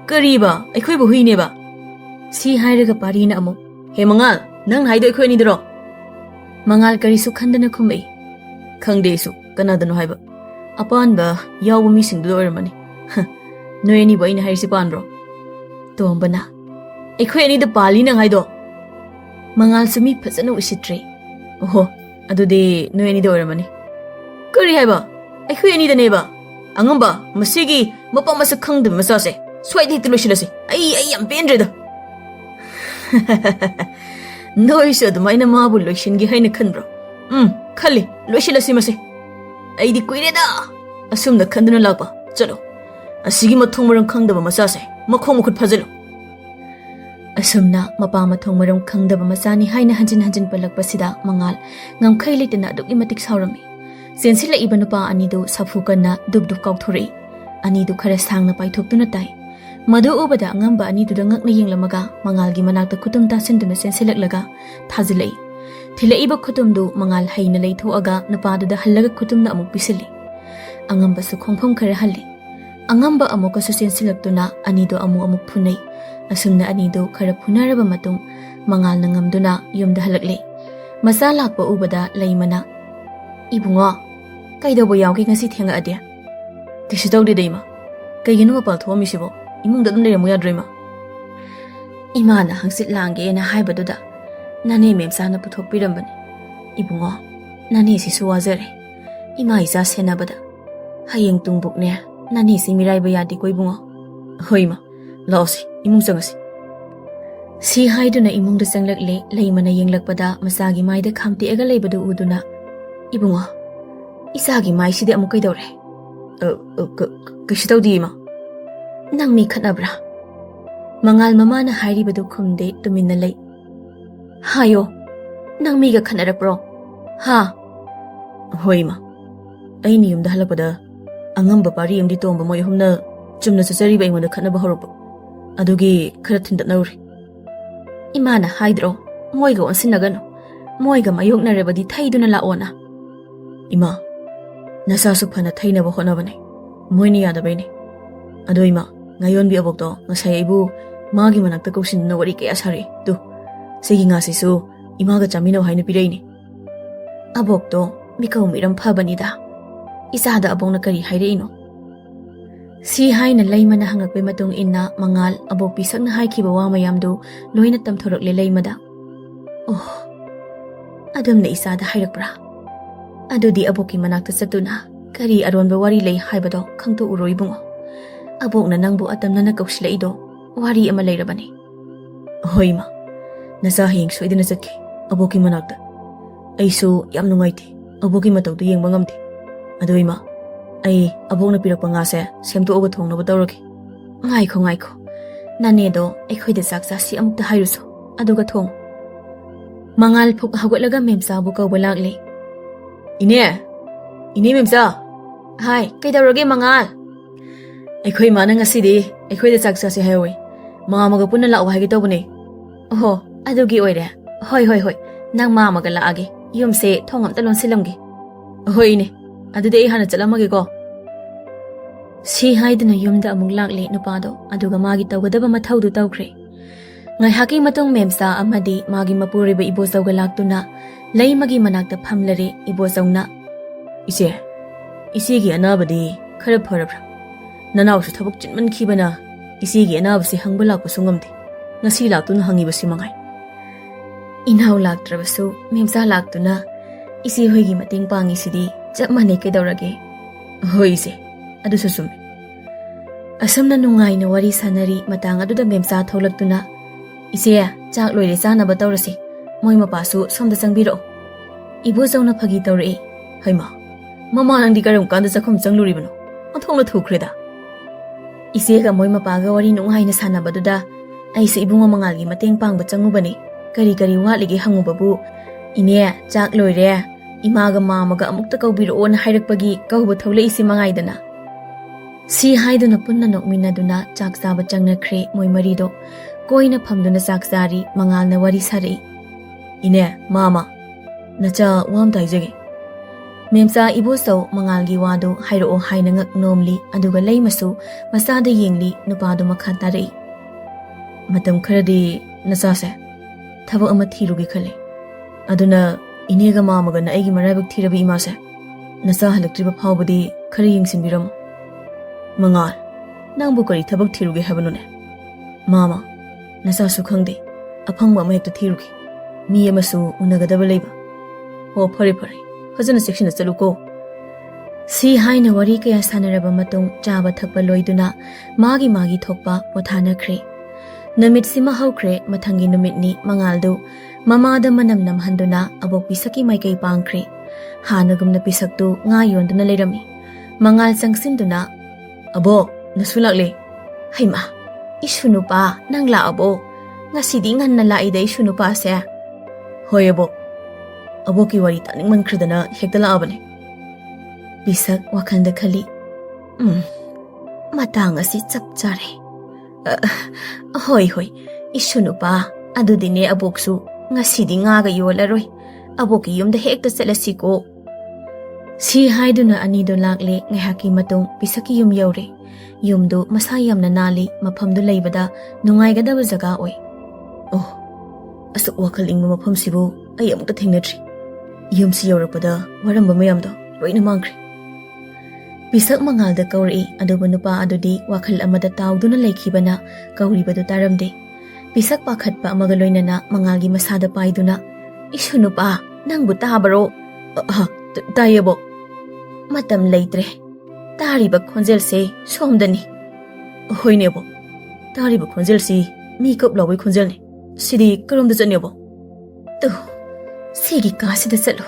[SPEAKER 1] Kariba, aikhoibu huineba. Si hairaga parina amuk. He mangal, nang haido aikhoi nidro. Mangal karisu khandana khumbai. Khangdesu kanadano haiba. Apanba yawba misingdu oiramani. Noi ani ba ina hairisi panbro. Tombana. Aikhoi ani da pali nang haido. Mangal sumi phasana usitri. Oho, adude noi ani da oiramani. Kari haiba. Aikhoi ani da neba. Angamba masigi mapa masa khangdam masase. Swai de tulosilasi. Ai am pendreda. Noi so the mina mabu loishin gi haina khanbro. Khali loisilasi mase. Ai di kuireda. Asum da khanduna lakpa. Chalo. Asigi mathong maram khangdaba masase. Makhong mukhut phajalo. Asumna mapa mathong maram khangdaba masani haina hanjin palakpasida mangal ngamkhai litana duk imatik saurami. Sensila ibanupa anidu safukanna duk kauthori. Anidu khara sangna paithoktuna tai. Madu ubada ngamba anidu ngakna yenglamaga mangalgi manakta kutum tasinduna sensilaklaga thazilai. Thilaiba kutumdu mangal haina leithoaga napaduda hallaga kutumna amuk pisili. Angamba su khongphom khara halli. Angamba amuka su sensilaktuna anidu amuk phunai. Asumna anidu khara phunaraba matung mangal na ngamduna yumda halakle. Masa lakpa ubada laimana. Ibungo, kaidaw yawgi ngasi thenga ade. Kishi tawdi deima. Kayginu mapal thomisibo. Imungda dum leiramu yadrema. Imana hangsit langge na haibaduda. Nane memsana puthokpirambani. Ibungo, nane sisu wazare. Ima isa senabada. Hayeng tungbukne. Nane si miraiba yadi ko ibungo. Hoima, laosi, imung sangasi. Si haiduna imungda sanglakle laimana yenglakpada masagi maida khamti ega leibadu uduna. Ibungo, isagi mai sidi amu kaidawre. Kashi tawdi ima. Nang mi khatnabra. Mangal mamana hairibadu khumde tuminna lei. Hayo, nang miga khatnarakbro. Ha. Hoima. Aini yumda halakpada angamba pari yumdi tomba moy humna chumna sasariba ingwanda khatnaba horokpa. Adugi khara thindatnawri. Imana haidro, moiga onsinagano. Moiga mayoknarebadi thaiduna laona. Ima, nasasu phana thainaba honabane. Moini yadabaini. Ado ima, ngayon bi abokto ngasay ibu magi manakta kausin na wari kaya sari. Tu, sige nga sisu, imaga chaminaw haina piraini. Abokto, bikaw miram phabanida. Isada abong na kari hayreino. Si haina laymana hangakbe matung inna mangal abok pisak na haikiba wa mayamdu loina tamthorokle laymada. Oh, adum na isada hayrakbra. Adudi aboki manakta satuna, kari aronba wari lay haibado khangto uro ibungo. Abok na nangbu atamna na kaushila ido, wari ama layrabani. Hoima, nasa hiyeng soidina satke, aboki manakta. Aisu yam nungaiti, aboki matawdo yengba ngamti. Ado ima, ay abok na pirakpa nga se, semto oga thong na batawraki. Ngaiko, nanedo ay khoyda saksa si amukta hayruso, adoga thong. Mangal phuk hagwatlaga memsa bu kawba lakli. Ine memsa. Hai, kaidawrage mangal. Aykhoy mana ngasidi, aykhoyda saksa si hayoy. Mamaga punna laaw hagi tawbane. Oho, adugi oire. Hoy, nang mamaga laage. Yumse thongam talon silamge. Hoy ne, adude ay hana chalamage ko. Si haiduna yumda amuk lakli nupado, aduga magi tawgadaba mathawdu tawkre. Ngay haki matong memsa amadi magi mapuriba ibosawga laktuna, lay magi manakta phamlare ibosawna. Isigi anabadi kharap harapra. Nanawsu thabak chinman khibana, isigi anabasi hangba lakpasu ngamdi. Ngasi laktuna hangibasi mangai. Inaw laktrabasu, memsa laktuna, isi hoigi mating pangisidi, chap mane kaidawrage. Hoy ise, adusu sume. Asamna nungay na wari sanari matang aduda memsa thawlaktuna. Ise, chak loire chanaba tawrasi, moy mapasu somda changbiro. Ibosawna phagi tawrai. Haima, mama nangdi karam kanda chakhum changluribano. Anthongla thukreda. Isega moy mapaga wari nungay na sanabaduda, aisa ibunga mangalgi mateng pangba changubani. Kari watlige hangubabu. Ine, chak loire, imaga mamaga amukta kaubiro na hayrakpagi kauba thawla isi mangaydana. Si haiduna punna nokminaduna chak saba changnakre moy marido. Koina phamduna chak sari mangal na wari sari. Ine, mama, nacha wam taijage. Memsa ibosaw mangalgi wado hayroo hayna ngak nomli aduga laymasu masada yengli nupado makhatari. Matam kharadi nasase thaba ama thirugi khale. Aduna inega mamaga na aigi marabak thirabi imase. Nasa halaktriba phawbadi khari yengsinbiram. Mangal, nangbu kari thabak thirugi habanune. Mama, nasa su khangde, aphangba ama hekta thirugi. Mi amasu unagadaba leiba. Ho phare, fazana section chaluko. Si haina wari kaya sanaraba matung chaba thakpa loiduna magi thokpa pothanakre. Namit sima haukre mathangi numitni mangaldu mamada manam namhanduna abok pisaki maikai pangkre. Hanagumna pisaktu nga yonduna leirami. Mangal sangsinduna, abo, nasulakle. Haima, isunu pa, nangla abo. Ngasidi ngan nalaida isunu pa se. Hoy abo. Abo ki wari taning man kridana hektala abane. Bisak wakanda khali. Matang asi chap chare. Hoy, isunu pa, adudine aboksu, ngasidi nga ga yolaroi. Aboki yumda hekta selasiko. ꯁꯤ ꯍꯥꯏꯗꯨꯅ ꯑꯅꯤꯗꯣ ꯂꯥꯛꯂꯦ ꯉꯥꯏꯍꯥꯛꯀꯤ ꯃꯇꯨꯡ ꯄꯤꯁꯛꯀꯤ ꯌꯨꯝ ꯌꯧꯔꯦ ꯌꯨꯝꯗꯨ ꯃꯁꯥ ꯌꯥꯝꯅ ꯅꯥꯜꯂꯤ ꯃꯐꯝꯗꯨ ꯂꯩꯕꯗ ꯅꯨꯡꯉꯥꯏꯒꯗꯕ ꯖꯒꯥ ꯑꯣꯏ ꯑꯣ ꯑꯁꯨꯛ ꯋꯥꯈꯜ ꯏꯪꯕ ꯃꯐꯝꯁꯤꯕꯨ ꯑꯩ ꯑꯃꯨꯛꯇ ꯊꯦꯡꯅꯗ꯭ꯔꯤ ꯌꯨꯝꯁꯤ ꯌꯧꯔꯛꯄꯗ ꯋꯥꯔꯝꯕ ꯃꯌꯥꯝꯗꯣ ꯂꯣꯏꯅ ꯃꯥꯡꯈ꯭ꯔꯦ ꯄꯤꯁꯛ ꯃꯉꯥꯜꯗ ꯀꯧꯔꯛꯏ ꯑꯗꯨꯕꯨ ꯅꯨꯄꯥ ꯑꯗꯨꯗꯤ ꯋꯥꯈꯜ ꯑꯃꯗ ꯇꯥꯎꯗꯨꯅ ꯂꯩꯈꯤꯕꯅ ꯀꯧꯔꯤꯕꯗꯨ ꯇꯥꯔꯝꯗꯦ ꯄꯤꯁꯛ ꯄꯥꯈꯠꯄ ꯑꯃꯒ ꯂꯣꯏꯅꯅ ꯃꯉꯥꯜꯒꯤ ꯃꯁꯥꯗ ꯄꯥꯏꯗꯨꯅ ꯏꯁꯨ ꯅꯨꯄꯥ ꯅꯪꯕꯨ ꯇꯥꯕꯔꯣ ꯇꯥꯏꯌꯦꯕꯣ ꯃꯇꯝ ꯂꯩꯇ꯭ꯔꯦ ꯇꯥꯔꯤꯕ ꯈꯣꯟꯖꯦꯜꯁꯦ ꯁꯣꯝꯗꯅꯤ ꯍꯣꯏꯅꯦꯕꯣ ꯇꯥꯔꯤꯕ ꯈꯣꯟꯖꯦꯜꯁꯤ ꯃꯤ ꯀꯞ ꯂꯥꯎꯕꯩ ꯈꯣꯟꯖꯦꯜꯅꯤ ꯁꯤꯗꯤ ꯀꯔꯣꯝꯗ ꯆꯠꯅꯦꯕꯣ ꯇꯨ ꯁꯤꯒꯤ ꯀꯥꯁꯤꯗ ꯆꯠꯂꯣ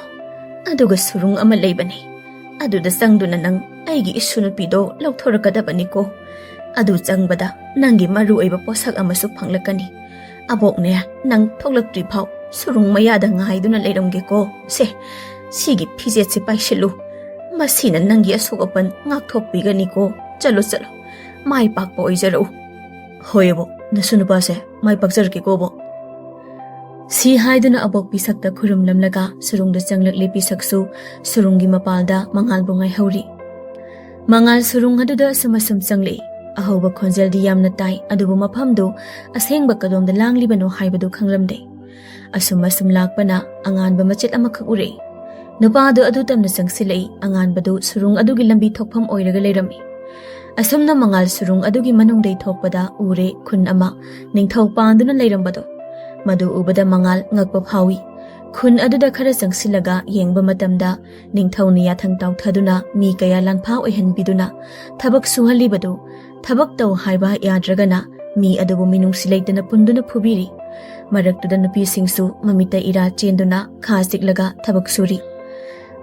[SPEAKER 1] ꯑꯗꯨꯒ ꯁꯨꯔꯨꯡ ꯑꯃ ꯂꯩꯕꯅꯤ ꯑꯗꯨꯗ ꯆꯪꯗꯨꯅ ꯅꯪ ꯑꯩꯒꯤ ꯏꯁꯨ ꯅꯨꯄꯤꯗꯣ ꯂꯧꯊꯣꯔꯛꯀꯗꯕꯅꯤꯀꯣ ꯑꯗꯨ ꯆꯪꯕꯗ ꯅꯪꯒꯤ ꯃꯔꯨꯑꯣꯏꯕ ꯄꯣꯠꯁꯛ ꯑꯃꯁꯨ ꯐꯪꯂꯛꯀꯅꯤ ꯑꯕꯣꯛꯅꯦ ꯅꯪ ꯊꯣꯛꯂꯛꯇ꯭ꯔꯤ ꯐꯥꯎ ꯁꯨꯔꯨꯡ ꯃꯌꯥꯗ ꯉꯥꯏꯗꯨꯅ ꯂꯩꯔꯝꯒꯦꯀꯣ ꯁꯤꯒꯤ ꯐꯤꯖꯦꯠꯁꯦ ꯄꯥꯏꯁꯤꯜꯂꯨ ꯃꯁꯤꯅ ꯅꯪꯒꯤ ꯑꯁꯣꯛ ꯑꯄꯟ ꯉꯥꯛꯊꯣꯛꯄꯤꯒꯅꯤꯀꯣ ꯆꯠꯂꯣ ꯃꯥꯏ ꯄꯥꯛꯄ ꯑꯣꯏꯖꯔꯛꯎ ꯍꯣꯏ ꯑꯕꯣꯛ ꯅꯁꯨ ꯅꯨꯄꯥꯁꯦ ꯃꯥꯏ ꯄꯥꯛꯆꯔꯛꯀꯦꯀꯣ ꯑꯕꯣꯛ ꯁꯤ ꯍꯥꯏꯗꯨꯅ ꯑꯕꯣꯛ ꯄꯤꯁꯛꯇ ꯈꯨꯔꯨꯝꯂꯝꯂꯒ ꯁꯨꯔꯨꯡꯗ ꯆꯪꯂꯛꯂꯤ ꯄꯤꯁꯛꯁꯨ ꯁꯨꯔꯨꯡꯒꯤ ꯃꯄꯥꯜꯗ ꯃꯉꯥꯜꯕꯨ ꯉꯥꯏꯍꯧꯔꯤ ꯃꯉꯥꯜ ꯁꯨꯔꯨꯡ ꯑꯗꯨꯗ ꯑꯁꯨꯝ ꯆꯪꯂꯛꯏ ꯑꯍꯧꯕ ꯈꯣꯟꯖꯦꯜꯗꯤ ꯌꯥꯝꯅ ꯇꯥꯏ ꯑꯗꯨꯕꯨ ꯃꯐꯝꯗꯨ ꯑꯁꯦꯡꯕ ꯀꯗꯣꯝꯗ ꯂꯥꯡꯂꯤꯕꯅꯣ ꯍꯥꯏꯕꯗꯨ ꯈꯪꯂꯝꯗꯦ ꯑꯁꯨꯝ ꯂꯥꯛꯄꯅ ꯑꯉꯥꯟꯕ ꯃꯆꯦꯠ ꯑꯃꯈꯛ ꯎꯔꯛꯏ ꯅꯨꯄꯥꯗꯨ ꯑꯗꯨ ꯇꯝꯅ ꯆꯪꯁꯤꯜꯂꯛꯏ ꯑꯉꯥꯟꯕꯗꯨ ꯁꯨꯔꯨꯡ ꯑꯗꯨꯒꯤ ꯂꯝꯕꯤ ꯊꯣꯛꯐꯝ ꯑꯣꯏꯔꯒ ꯂꯩꯔꯝꯃꯤ ꯑꯁꯨꯝꯅ ꯃꯉꯥꯜ ꯁꯨꯔꯨꯡ ꯑꯗꯨꯒꯤ ꯃꯅꯨꯡꯗꯩ ꯊꯣꯛꯄꯗ ꯎꯔꯦ ꯈꯨꯟ ꯑꯃ ꯅꯤꯡꯊꯧ ꯄꯥꯟꯗꯨꯅ ꯂꯩꯔꯝꯕꯗꯣ ꯃꯗꯨ ꯎꯕꯗ ꯃꯉꯥꯜ ꯉꯛꯄ ꯐꯥꯎꯏ ꯈꯨꯟ ꯑꯗꯨꯗ ꯈꯔ ꯆꯪꯁꯤꯜꯂꯒ ꯌꯦꯡꯕ ꯃꯇꯝꯗ ꯅꯤꯡꯊꯧꯅ ꯌꯥꯊꯪ ꯇꯥꯎꯊꯗꯨꯅ ꯃꯤ ꯀꯌꯥ ꯂꯥꯟꯐꯥ ꯑꯣꯏꯍꯟꯕꯤꯗꯨꯅ ꯊꯕꯛ ꯁꯨꯍꯜꯂꯤꯕꯗꯨ ꯊꯕꯛ ꯇꯧ ꯍꯥꯏꯕ ꯌꯥꯗ꯭ꯔꯒꯅ ꯃꯤ ꯑꯗꯨꯕꯨ ꯃꯤꯅꯨꯡꯁꯤ ꯂꯩꯇꯅ ꯄꯨꯟꯗꯨꯅ ꯐꯨꯕꯤꯔꯤ ꯃꯔꯛꯇꯨꯗ ꯅꯨꯄꯤꯁꯤꯡꯁꯨ ꯃꯃꯤꯠꯇ ꯏꯔꯥ ꯆꯦꯟꯗꯨꯅ ꯈꯥ ꯆꯤꯛꯂꯒ ꯊꯕꯛ ꯁꯨꯔꯤ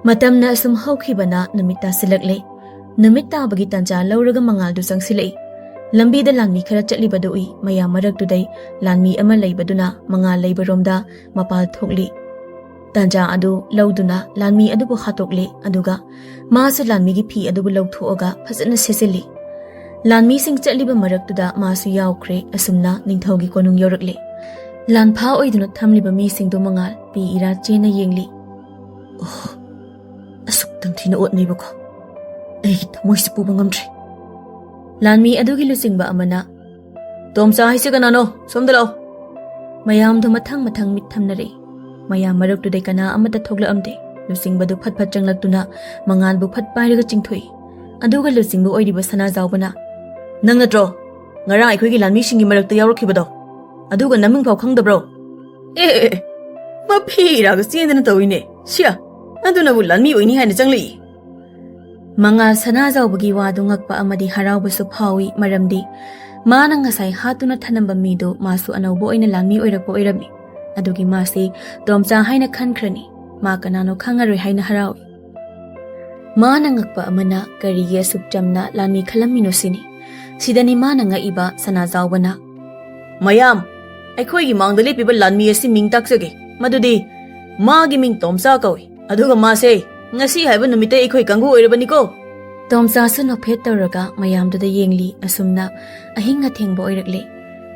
[SPEAKER 1] ꯃꯇꯝꯅ ꯑꯁꯨꯝ ꯍꯧꯈꯤꯕꯅ ꯅꯨꯃꯤꯠ ꯇꯥꯁꯤꯜꯂꯛꯂꯦ ꯅꯨꯃꯤꯠ ꯇꯥꯕꯒꯤ ꯇꯥꯟꯖꯥ ꯂꯧꯔꯒ ꯃꯉꯥꯜꯗꯨ ꯆꯪꯁꯤꯜꯂꯛꯏ ꯂꯝꯕꯤꯗ ꯂꯥꯟꯃꯤ ꯈꯔ ꯆꯠꯂꯤꯕꯗꯨ ꯎꯏ ꯃꯌꯥꯝ ꯃꯔꯛꯇꯨꯗꯩ ꯂꯥꯟꯃꯤ ꯑꯃ ꯂꯩꯕꯗꯨꯅ ꯃꯉꯥꯜ ꯂꯩꯕꯔꯣꯝꯗ ꯃꯄꯥꯜ ꯊꯣꯛꯂꯤ ꯇꯥꯟꯖꯥ ꯑꯗꯨ ꯂꯧꯗꯨꯅ ꯂꯥꯟꯃꯤ ꯑꯗꯨꯕꯨ ꯍꯥꯠꯇꯣꯛꯂꯤ ꯑꯗꯨꯒ ꯃꯥꯁꯨ ꯂꯥꯟꯃꯤꯒꯤ ꯐꯤ ꯑꯗꯨꯕꯨ ꯂꯧꯊꯣꯛꯑꯒ ꯐꯖꯅ ꯁꯦꯠꯆꯤꯜꯂꯤ ꯂꯥꯟꯃꯤꯁꯤꯡ ꯆꯠꯂꯤꯕ ꯃꯔꯛꯇꯨꯗ ꯃꯥꯁꯨ ꯌꯥꯎꯈ꯭ꯔꯦ ꯑꯁꯨꯝꯅ ꯅꯤꯡꯊꯧꯒꯤ ꯀꯣꯅꯨꯡ ꯌꯧꯔꯛꯂꯦ ꯂꯥꯟꯐꯥ ꯑꯣꯏꯗꯨꯅ ꯊꯝꯂꯤꯕ ꯃꯤꯁꯤꯡꯗꯨ ꯃꯉꯥꯜ ꯄꯤ ꯏꯔꯥ ꯆꯦꯟꯅ ꯌꯦꯡꯂꯤ ꯑꯁꯨꯛꯇꯪ ꯊꯤꯅ ꯑꯣꯠꯅꯩꯕꯀꯣ ꯑꯩꯒꯤ ꯊꯃꯣꯏꯁꯤ ꯄꯨꯕ ꯉꯝꯗ꯭ꯔꯦ ꯂꯥꯟꯃꯤ ꯑꯗꯨꯒꯤ ꯂꯨꯆꯤꯡꯕ ꯑꯃꯅ ꯇꯣꯝꯆꯥ ꯍꯥꯏꯁꯤ ꯀꯅꯥꯅꯣ ꯁꯣꯝꯗ ꯂꯥꯛꯑꯣ ꯃꯌꯥꯝꯗꯣ ꯃꯊꯪ ꯃꯤꯠ ꯊꯝꯅꯔꯛꯏ ꯃꯌꯥꯝ ꯃꯔꯛꯇꯨꯗꯩ ꯀꯅꯥ ꯑꯃꯠꯇ ꯊꯣꯛꯂꯛꯑꯝꯗꯦ ꯂꯨꯆꯤꯡꯕꯗꯨ ꯐꯠ ꯆꯪꯂꯛꯇꯨꯅ ꯃꯉꯥꯜꯕꯨ ꯐꯠ ꯄꯥꯏꯔꯒ ꯆꯤꯡꯊꯣꯛꯏ ꯑꯗꯨꯒ ꯂꯨꯆꯤꯡꯕ ꯑꯣꯏꯔꯤꯕ ꯁꯅꯥꯖꯥꯎꯕꯅ ꯅꯪ ꯅꯠꯇ꯭ꯔꯣ ꯉꯔꯥꯡ ꯑꯩꯈꯣꯏꯒꯤ ꯂꯥꯟꯃꯤꯁꯤꯡꯒꯤ ꯃꯔꯛꯇ ꯌꯥꯎꯔꯛꯈꯤꯕꯗꯣ ꯑꯗꯨꯒ ꯅꯃꯤꯡꯐꯥꯎ ꯈꯪꯗꯕ꯭ꯔꯣ ꯃꯐꯤ ꯏꯔꯥꯒ ꯆꯦꯟꯗꯅ ꯇꯧꯏꯅꯦ ꯁꯤꯌꯥ ꯑꯗꯨꯅꯕꯨ ꯂꯥꯟꯃꯤ ꯑꯣꯏꯅꯤ ꯍꯥꯏꯅ ꯆꯪꯂꯛꯏ ꯃꯉꯥꯜ ꯁꯅꯥꯖꯥꯎꯕꯒꯤ ꯋꯥꯗꯨ ꯉꯛꯄ ꯑꯃꯗꯤ ꯍꯔꯥꯎꯕꯁꯨ ꯐꯥꯎꯏ ꯃꯔꯝꯗꯤ ꯃꯥꯅ ꯉꯁꯥꯏ ꯍꯥꯠꯇꯨꯅ ꯊꯅꯝꯕ ꯃꯤꯗꯨ ꯃꯥꯁꯨ ꯑꯅꯧꯕ ꯑꯣꯏꯅ ꯂꯥꯟꯃꯤ ꯑꯣꯏꯔꯛꯄ ꯑꯣꯏꯔꯝꯃꯤ ꯑꯗꯨꯒꯤ ꯃꯥꯁꯤ ꯇꯣꯝꯆꯥ ꯍꯥꯏꯅ ꯈꯟꯈ꯭ꯔꯅꯤ ꯃꯥ ꯀꯅꯥꯅꯣ ꯈꯪꯉꯔꯣꯏ ꯍꯥꯏꯅ ꯍꯔꯥꯎꯏ ꯃꯥꯅ ꯉꯛꯄ ꯑꯃꯅ ꯀꯔꯤꯒꯤ ꯑꯁꯨꯛ ꯆꯝꯅ ꯂꯥꯟꯃꯤ ꯈꯜꯂꯝꯃꯤꯅꯣ ꯁꯤꯅꯤ ꯁꯤꯗꯅꯤ ꯃꯥꯅ ꯉꯛꯏꯕ ꯁꯅꯥꯖꯥꯎꯕꯅ ꯃꯌꯥꯝ ꯑꯩꯈꯣꯏꯒꯤ ꯃꯥꯡꯗ ꯂꯦꯞꯄꯤꯕ ꯂꯥꯟꯃꯤ ꯑꯁꯤ ꯃꯤꯡ ꯇꯥꯛꯆꯒꯦ ꯃꯗꯨꯗꯤ ꯃꯥꯒꯤ ꯃꯤꯡ ꯇꯣꯝꯆꯥ ꯀꯧꯏ ꯑꯗꯨꯒ ꯃꯥꯁꯦ ꯉꯁꯤ ꯍꯥꯏꯕ ꯅꯨꯃꯤꯠꯇ ꯑꯩꯈꯣꯏ ꯀꯥꯡꯕꯨ ꯑꯣꯏꯔꯕꯅꯤꯀꯣ ꯇꯣꯝꯆꯥꯁꯨ ꯅꯣꯛꯐꯦꯠ ꯇꯧꯔꯒ ꯃꯌꯥꯝꯗꯨꯗ ꯌꯦꯡꯂꯤ ꯑꯁꯨꯝꯅ ꯑꯍꯤꯡ ꯑꯊꯦꯡꯕ ꯑꯣꯏꯔꯛꯂꯦ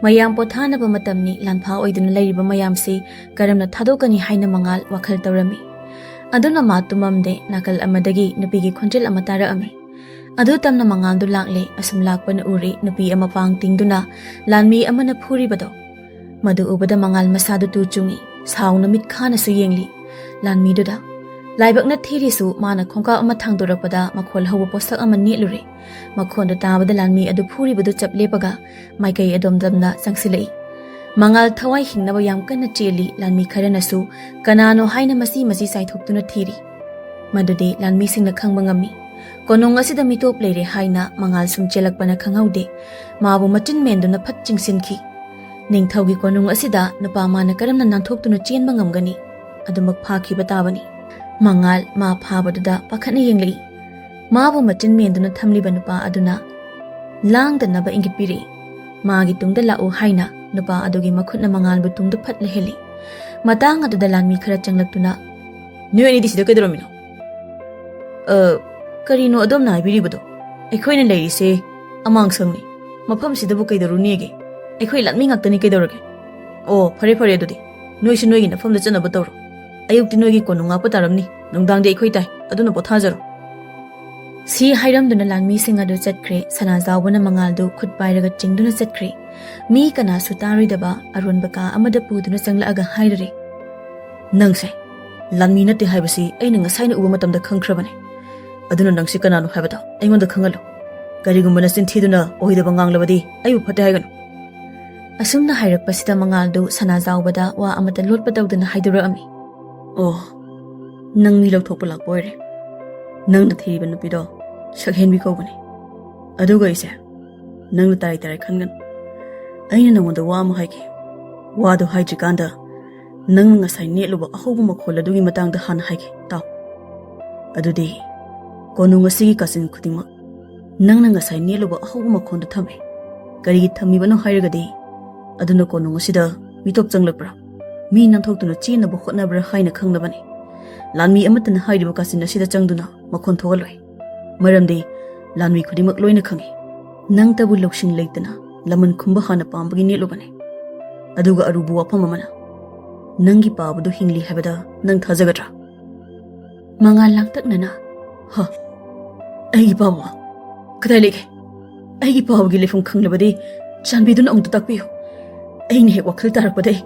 [SPEAKER 1] ꯃꯌꯥꯝ ꯄꯣꯊꯥꯅꯕ ꯃꯇꯝꯅꯤ ꯂꯥꯟꯐꯥ ꯑꯣꯏꯗꯨꯅ ꯂꯩꯔꯤꯕ ꯃꯌꯥꯝꯁꯤ ꯀꯔꯝꯅ ꯊꯥꯗꯣꯛꯀꯅꯤ ꯍꯥꯏꯅ ꯃꯉꯥꯜ ꯋꯥꯈꯜ ꯇꯧꯔꯝꯃꯤ ꯑꯗꯨꯅ ꯃꯥ ꯇꯨꯝꯃꯝꯗꯦ ꯅꯥꯀꯜ ꯑꯃꯗꯒꯤ ꯅꯨꯄꯤꯒꯤ ꯈꯣꯟꯖꯦꯜ ꯑꯃ ꯇꯥꯔꯛꯑꯝꯃꯤ ꯑꯗꯨ ꯇꯝꯅ ꯃꯉꯥꯜꯗꯨ ꯂꯥꯛꯂꯦ ꯑꯁꯨꯝ ꯂꯥꯛꯄꯅ ꯎꯔꯤ ꯅꯨꯄꯤ ꯑꯃ ꯄꯥꯡ ꯇꯤꯡꯗꯨꯅ ꯂꯥꯟꯃꯤ ꯑꯃꯅ ꯐꯨꯔꯤꯕꯗꯣ ꯃꯗꯨ ꯎꯕꯗ ꯃꯉꯥꯜ ꯃꯁꯥꯗꯨ ꯇꯨ ꯆꯨꯡꯏ ꯁꯥꯎꯅ ꯃꯤꯠ ꯈꯥꯅꯁꯨ ꯌꯦꯡꯂꯤ ꯂꯥꯟꯃꯤꯗꯨꯗ ꯂꯥꯏꯕꯛꯅ ꯊꯤꯔꯤꯁꯨ ꯃꯥꯅ ꯈꯣꯡꯀꯥꯞ ꯑꯃ ꯊꯥꯡꯗꯣꯔꯛꯄꯗ ꯃꯈꯣꯜ ꯍꯧꯕ ꯄꯣꯠꯁꯛ ꯑꯃ ꯅꯦꯠꯂꯨꯔꯦ ꯃꯈꯣꯟꯗꯨ ꯇꯥꯕꯗ ꯂꯥꯟꯃꯤ ꯑꯗꯨ ꯐꯨꯔꯤꯕꯗꯨ ꯆꯞ ꯂꯦꯞꯄꯒ ꯃꯥꯏꯀꯩ ꯑꯗꯣꯝꯗ ꯆꯪꯁꯤꯜꯂꯛꯏ ꯃꯉꯥꯜ ꯊꯋꯥꯏ ꯍꯤꯡꯅꯕ ꯌꯥꯝ ꯀꯟꯅ ꯆꯦꯜꯂꯤ ꯂꯥꯟꯃꯤ ꯈꯔꯅꯁꯨ ꯀꯅꯥꯅꯣ ꯍꯥꯏꯅ ꯃꯆꯤ ꯆꯥꯏꯊꯣꯛꯇꯨꯅ ꯊꯤꯔꯤ ꯃꯗꯨꯗꯤ ꯂꯥꯟꯃꯤꯁꯤꯡꯅ ꯈꯪꯕ ꯉꯝꯃꯤ ꯀꯣꯅꯨꯡ ꯑꯁꯤꯗ ꯃꯤꯇꯣꯞ ꯂꯩꯔꯦ ꯍꯥꯏꯅ ꯃꯉꯥꯜ ꯁꯨꯝ ꯆꯦꯜꯂꯛꯄꯅ ꯈꯪꯍꯧꯗꯦ ꯃꯥꯕꯨ ꯃꯆꯤꯟ ꯃꯦꯟꯗꯨꯅ ꯐꯠ ꯆꯤꯡꯁꯤꯟꯈꯤ ꯅꯤꯡꯊꯧꯒꯤ ꯀꯣꯅꯨꯡ ꯑꯁꯤꯗ ꯅꯨꯄꯥ ꯃꯥꯅ ꯀꯔꯝꯅ ꯅꯥꯟꯊꯣꯛꯇꯨꯅ ꯆꯦꯟꯕ ꯉꯝꯒꯅꯤ ꯑꯗꯨꯃꯛ ꯐꯥꯈꯤꯕ ꯇꯥꯕꯅꯤ ꯃꯉꯥꯜ ꯃꯥ ꯐꯥꯕꯗꯨꯗ ꯄꯥꯈꯠꯅ ꯌꯦꯡꯂꯛꯏ ꯃꯥꯕꯨ ꯃꯆꯤꯟ ꯃꯦꯟꯗꯨꯅ ꯊꯝꯂꯤꯕ ꯅꯨꯄꯥ ꯑꯗꯨꯅ ꯂꯥꯡꯗꯅꯕ ꯏꯪꯒꯤꯠ ꯄꯤꯔꯛꯏ ꯃꯥꯒꯤ ꯇꯨꯡꯗ ꯂꯥꯛꯎ ꯍꯥꯏꯅ ꯅꯨꯄꯥ ꯑꯗꯨꯒꯤ ꯃꯈꯨꯠꯅ ꯃꯉꯥꯜꯕꯨ ꯇꯨꯡꯗ ꯐꯠ ꯂꯩꯍꯜꯂꯤ ꯃꯇꯥꯡ ꯑꯗꯨꯗ ꯂꯥꯟꯃꯤ ꯈꯔ ꯆꯪꯂꯛꯇꯨꯅ ꯅꯣꯏ ꯑꯅꯤꯗꯤ ꯁꯤꯗ ꯀꯩꯗꯧꯔꯝꯃꯤꯅꯣ ꯀꯔꯤꯅꯣ ꯑꯗꯣꯝꯅ ꯍꯥꯏꯕꯤꯔꯤꯕꯗꯣ ꯑꯩꯈꯣꯏꯅ ꯂꯩꯔꯤꯁꯦ ꯑꯃꯥꯡꯁꯪꯅꯤ ꯃꯐꯝꯁꯤꯗꯕꯨ ꯀꯩꯗꯧꯔꯨꯅꯦꯒꯦ ꯑꯩꯈꯣꯏ ꯂꯥꯟꯃꯤ ꯉꯥꯛꯇꯅꯤ ꯀꯩꯗꯧꯔꯒꯦ ꯑꯣ ꯐꯔꯦ ꯑꯗꯨꯗꯤ ꯅꯣꯏꯁꯨ ꯅꯣꯏꯒꯤ ꯅꯐꯝꯗ ꯆꯠꯅꯕ ꯇꯧꯔꯣ
[SPEAKER 2] ꯑꯌꯨꯛꯇꯤ ꯅꯣꯏꯒꯤ ꯀꯣꯅꯨꯡ ꯉꯥꯛꯄ ꯇꯥꯔꯝꯅꯤ ꯅꯨꯡꯗꯥꯡꯗꯤ ꯑꯩꯈꯣꯏ ꯇꯥꯏ ꯑꯗꯨꯅ ꯄꯣꯊꯥꯖꯔꯣ
[SPEAKER 1] ꯁꯤ ꯍꯥꯏꯔꯝꯗꯨꯅ ꯂꯥꯟꯃꯤꯁꯤꯡ ꯑꯗꯨ ꯆꯠꯈ꯭ꯔꯦ ꯁꯅꯥꯖꯥꯎꯕꯅ ꯃꯉꯥꯜꯗꯨ ꯈꯨꯠ ꯄꯥꯏꯔꯒ ꯆꯤꯡꯗꯨꯅ ꯆꯠꯈ꯭ꯔꯦ ꯃꯤ ꯀꯅꯥꯁꯨ ꯇꯥꯔꯣꯏꯗꯕ ꯑꯔꯣꯟꯕ ꯀꯥ ꯑꯃꯗ ꯄꯨꯗꯨꯅ ꯆꯪꯂꯛꯑꯒ ꯍꯥꯏꯔꯔꯦ
[SPEAKER 2] ꯅꯪꯁꯦ ꯂꯥꯟꯃꯤ ꯅꯠꯇꯦ ꯍꯥꯏꯕꯁꯤ ꯑꯩꯅ ꯉꯁꯥꯏꯅ ꯎꯕ ꯃꯇꯝꯗ ꯈꯪꯈ꯭ꯔꯕꯅꯤ ꯑꯗꯨꯅ ꯅꯪꯁꯤ ꯀꯅꯥꯅꯣ ꯍꯥꯏꯕꯗꯣ ꯑꯩꯉꯣꯟꯗ ꯈꯪꯍꯜꯂꯨ ꯀꯔꯤꯒꯨꯝꯕ ꯅꯆꯤꯟ ꯊꯤꯗꯨꯅ ꯑꯣꯏꯗꯕ ꯉꯥꯡꯂꯕꯗꯤ ꯑꯩꯕꯨ ꯐꯠꯇꯦ ꯍꯥꯏꯒꯅꯨ
[SPEAKER 1] ꯑꯁꯨꯝꯅ ꯍꯥꯏꯔꯛꯄꯁꯤꯗ ꯃꯉꯥꯜꯗꯨ ꯁꯅꯥꯖꯥꯎꯕꯗ ꯋꯥ ꯑꯃꯠꯇ ꯂꯣꯠꯄ ꯇꯧꯗꯅ ꯍꯥꯏꯗꯣꯔꯛꯑꯝꯃꯤ
[SPEAKER 2] ꯑꯣ ꯅꯪ ꯃꯤ ꯂꯧꯊꯣꯛꯄ ꯂꯥꯛꯄ ꯑꯣꯏꯔꯦ ꯅꯪꯅ ꯊꯤꯔꯤꯕ ꯅꯨꯄꯤꯗꯣ ꯁꯛꯍꯦꯟꯕꯤ ꯀꯧꯕꯅꯤ ꯑꯗꯨꯒ ꯑꯩꯁꯦ ꯅꯪꯅ ꯇꯥꯔꯩ ꯇꯥꯔꯩ ꯈꯟꯒꯅꯨ ꯑꯩꯅ ꯅꯉꯣꯟꯗ ꯋꯥ ꯑꯃ ꯍꯥꯏꯒꯦ ꯋꯥꯗꯣ ꯍꯥꯏꯗ꯭ꯔꯤꯀꯥꯟꯗ ꯅꯪꯅ ꯉꯁꯥꯏ ꯅꯦꯠꯂꯨꯕ ꯑꯍꯧꯕ ꯃꯈꯣꯜ ꯑꯗꯨꯒꯤ ꯃꯇꯥꯡꯗ ꯍꯥꯟꯅ ꯍꯥꯏꯒꯦ ꯇꯥꯎ ꯑꯗꯨꯗꯤ ꯀꯣꯅꯨꯡ ꯑꯁꯤꯒꯤ ꯀꯥꯆꯤꯟ ꯈꯨꯗꯤꯡꯃꯛ ꯅꯪꯅ ꯉꯁꯥꯏ ꯅꯦꯠꯂꯨꯕ ꯑꯍꯧꯕ ꯃꯈꯣꯟꯗꯨ ꯊꯝꯃꯦ ꯀꯔꯤꯒꯤ ꯊꯝꯃꯤꯕꯅꯣ ꯍꯥꯏꯔꯒꯗꯤ ꯑꯗꯨꯅ ꯀꯣꯅꯨꯡ ꯑꯁꯤꯗ ꯃꯤꯇꯣꯞ ꯆꯪꯂꯛꯄ꯭ꯔꯥ ꯃꯤ ꯅꯥꯟꯊꯣꯛꯇꯨꯅ ꯆꯦꯟꯅꯕ ꯍꯣꯠꯅꯕ꯭ꯔꯥ ꯍꯥꯏꯅ ꯈꯪꯅꯕꯅꯤ ꯂꯥꯟꯃꯤ ꯑꯃꯠꯇꯅ ꯍꯥꯏꯔꯤꯕ ꯀꯥꯆꯤꯟ ꯑꯁꯤꯗ ꯆꯪꯗꯨꯅ ꯃꯈꯣꯟ ꯊꯣꯛꯍꯜꯂꯣꯏ ꯃꯔꯝꯗꯤ ꯂꯥꯟꯃꯤ ꯈꯨꯗꯤꯡꯃꯛ ꯂꯣꯏꯅ ꯈꯪꯏ ꯅꯪꯇꯕꯨ ꯂꯧꯁꯤꯡ ꯂꯩꯇꯅ ꯂꯃꯟ ꯈꯨꯝꯕ ꯍꯥꯟꯅ ꯄꯥꯝꯕꯒꯤ ꯅꯦꯠꯂꯨꯕꯅꯤ ꯑꯗꯨꯒ ꯑꯔꯨꯕ ꯋꯥꯐꯝ ꯑꯃꯅ ꯅꯪꯒꯤ ꯄꯥꯕꯗꯨ ꯍꯤꯡꯂꯤ ꯍꯥꯏꯕꯗ ꯅꯪ ꯊꯥꯖꯒꯗ꯭ꯔꯥ
[SPEAKER 1] ꯃꯉꯥꯜ ꯂꯥꯡꯇꯛꯅꯅ
[SPEAKER 2] ꯍ ꯑꯩꯒꯤ ꯄꯥꯕ ꯀꯗꯥꯏ ꯂꯩꯒꯦ ꯑꯩꯒꯤ ꯄꯥꯕꯒꯤ ꯂꯩꯐꯝ ꯈꯪꯂꯕꯗꯤ ꯆꯥꯟꯕꯤꯗꯨꯅ ꯑꯃꯨꯛꯇ ꯇꯥꯛꯄꯤꯌꯨ ꯑꯩꯅ ꯍꯦꯛ ꯋꯥꯈꯜ ꯇꯥꯔꯛꯄꯗꯩ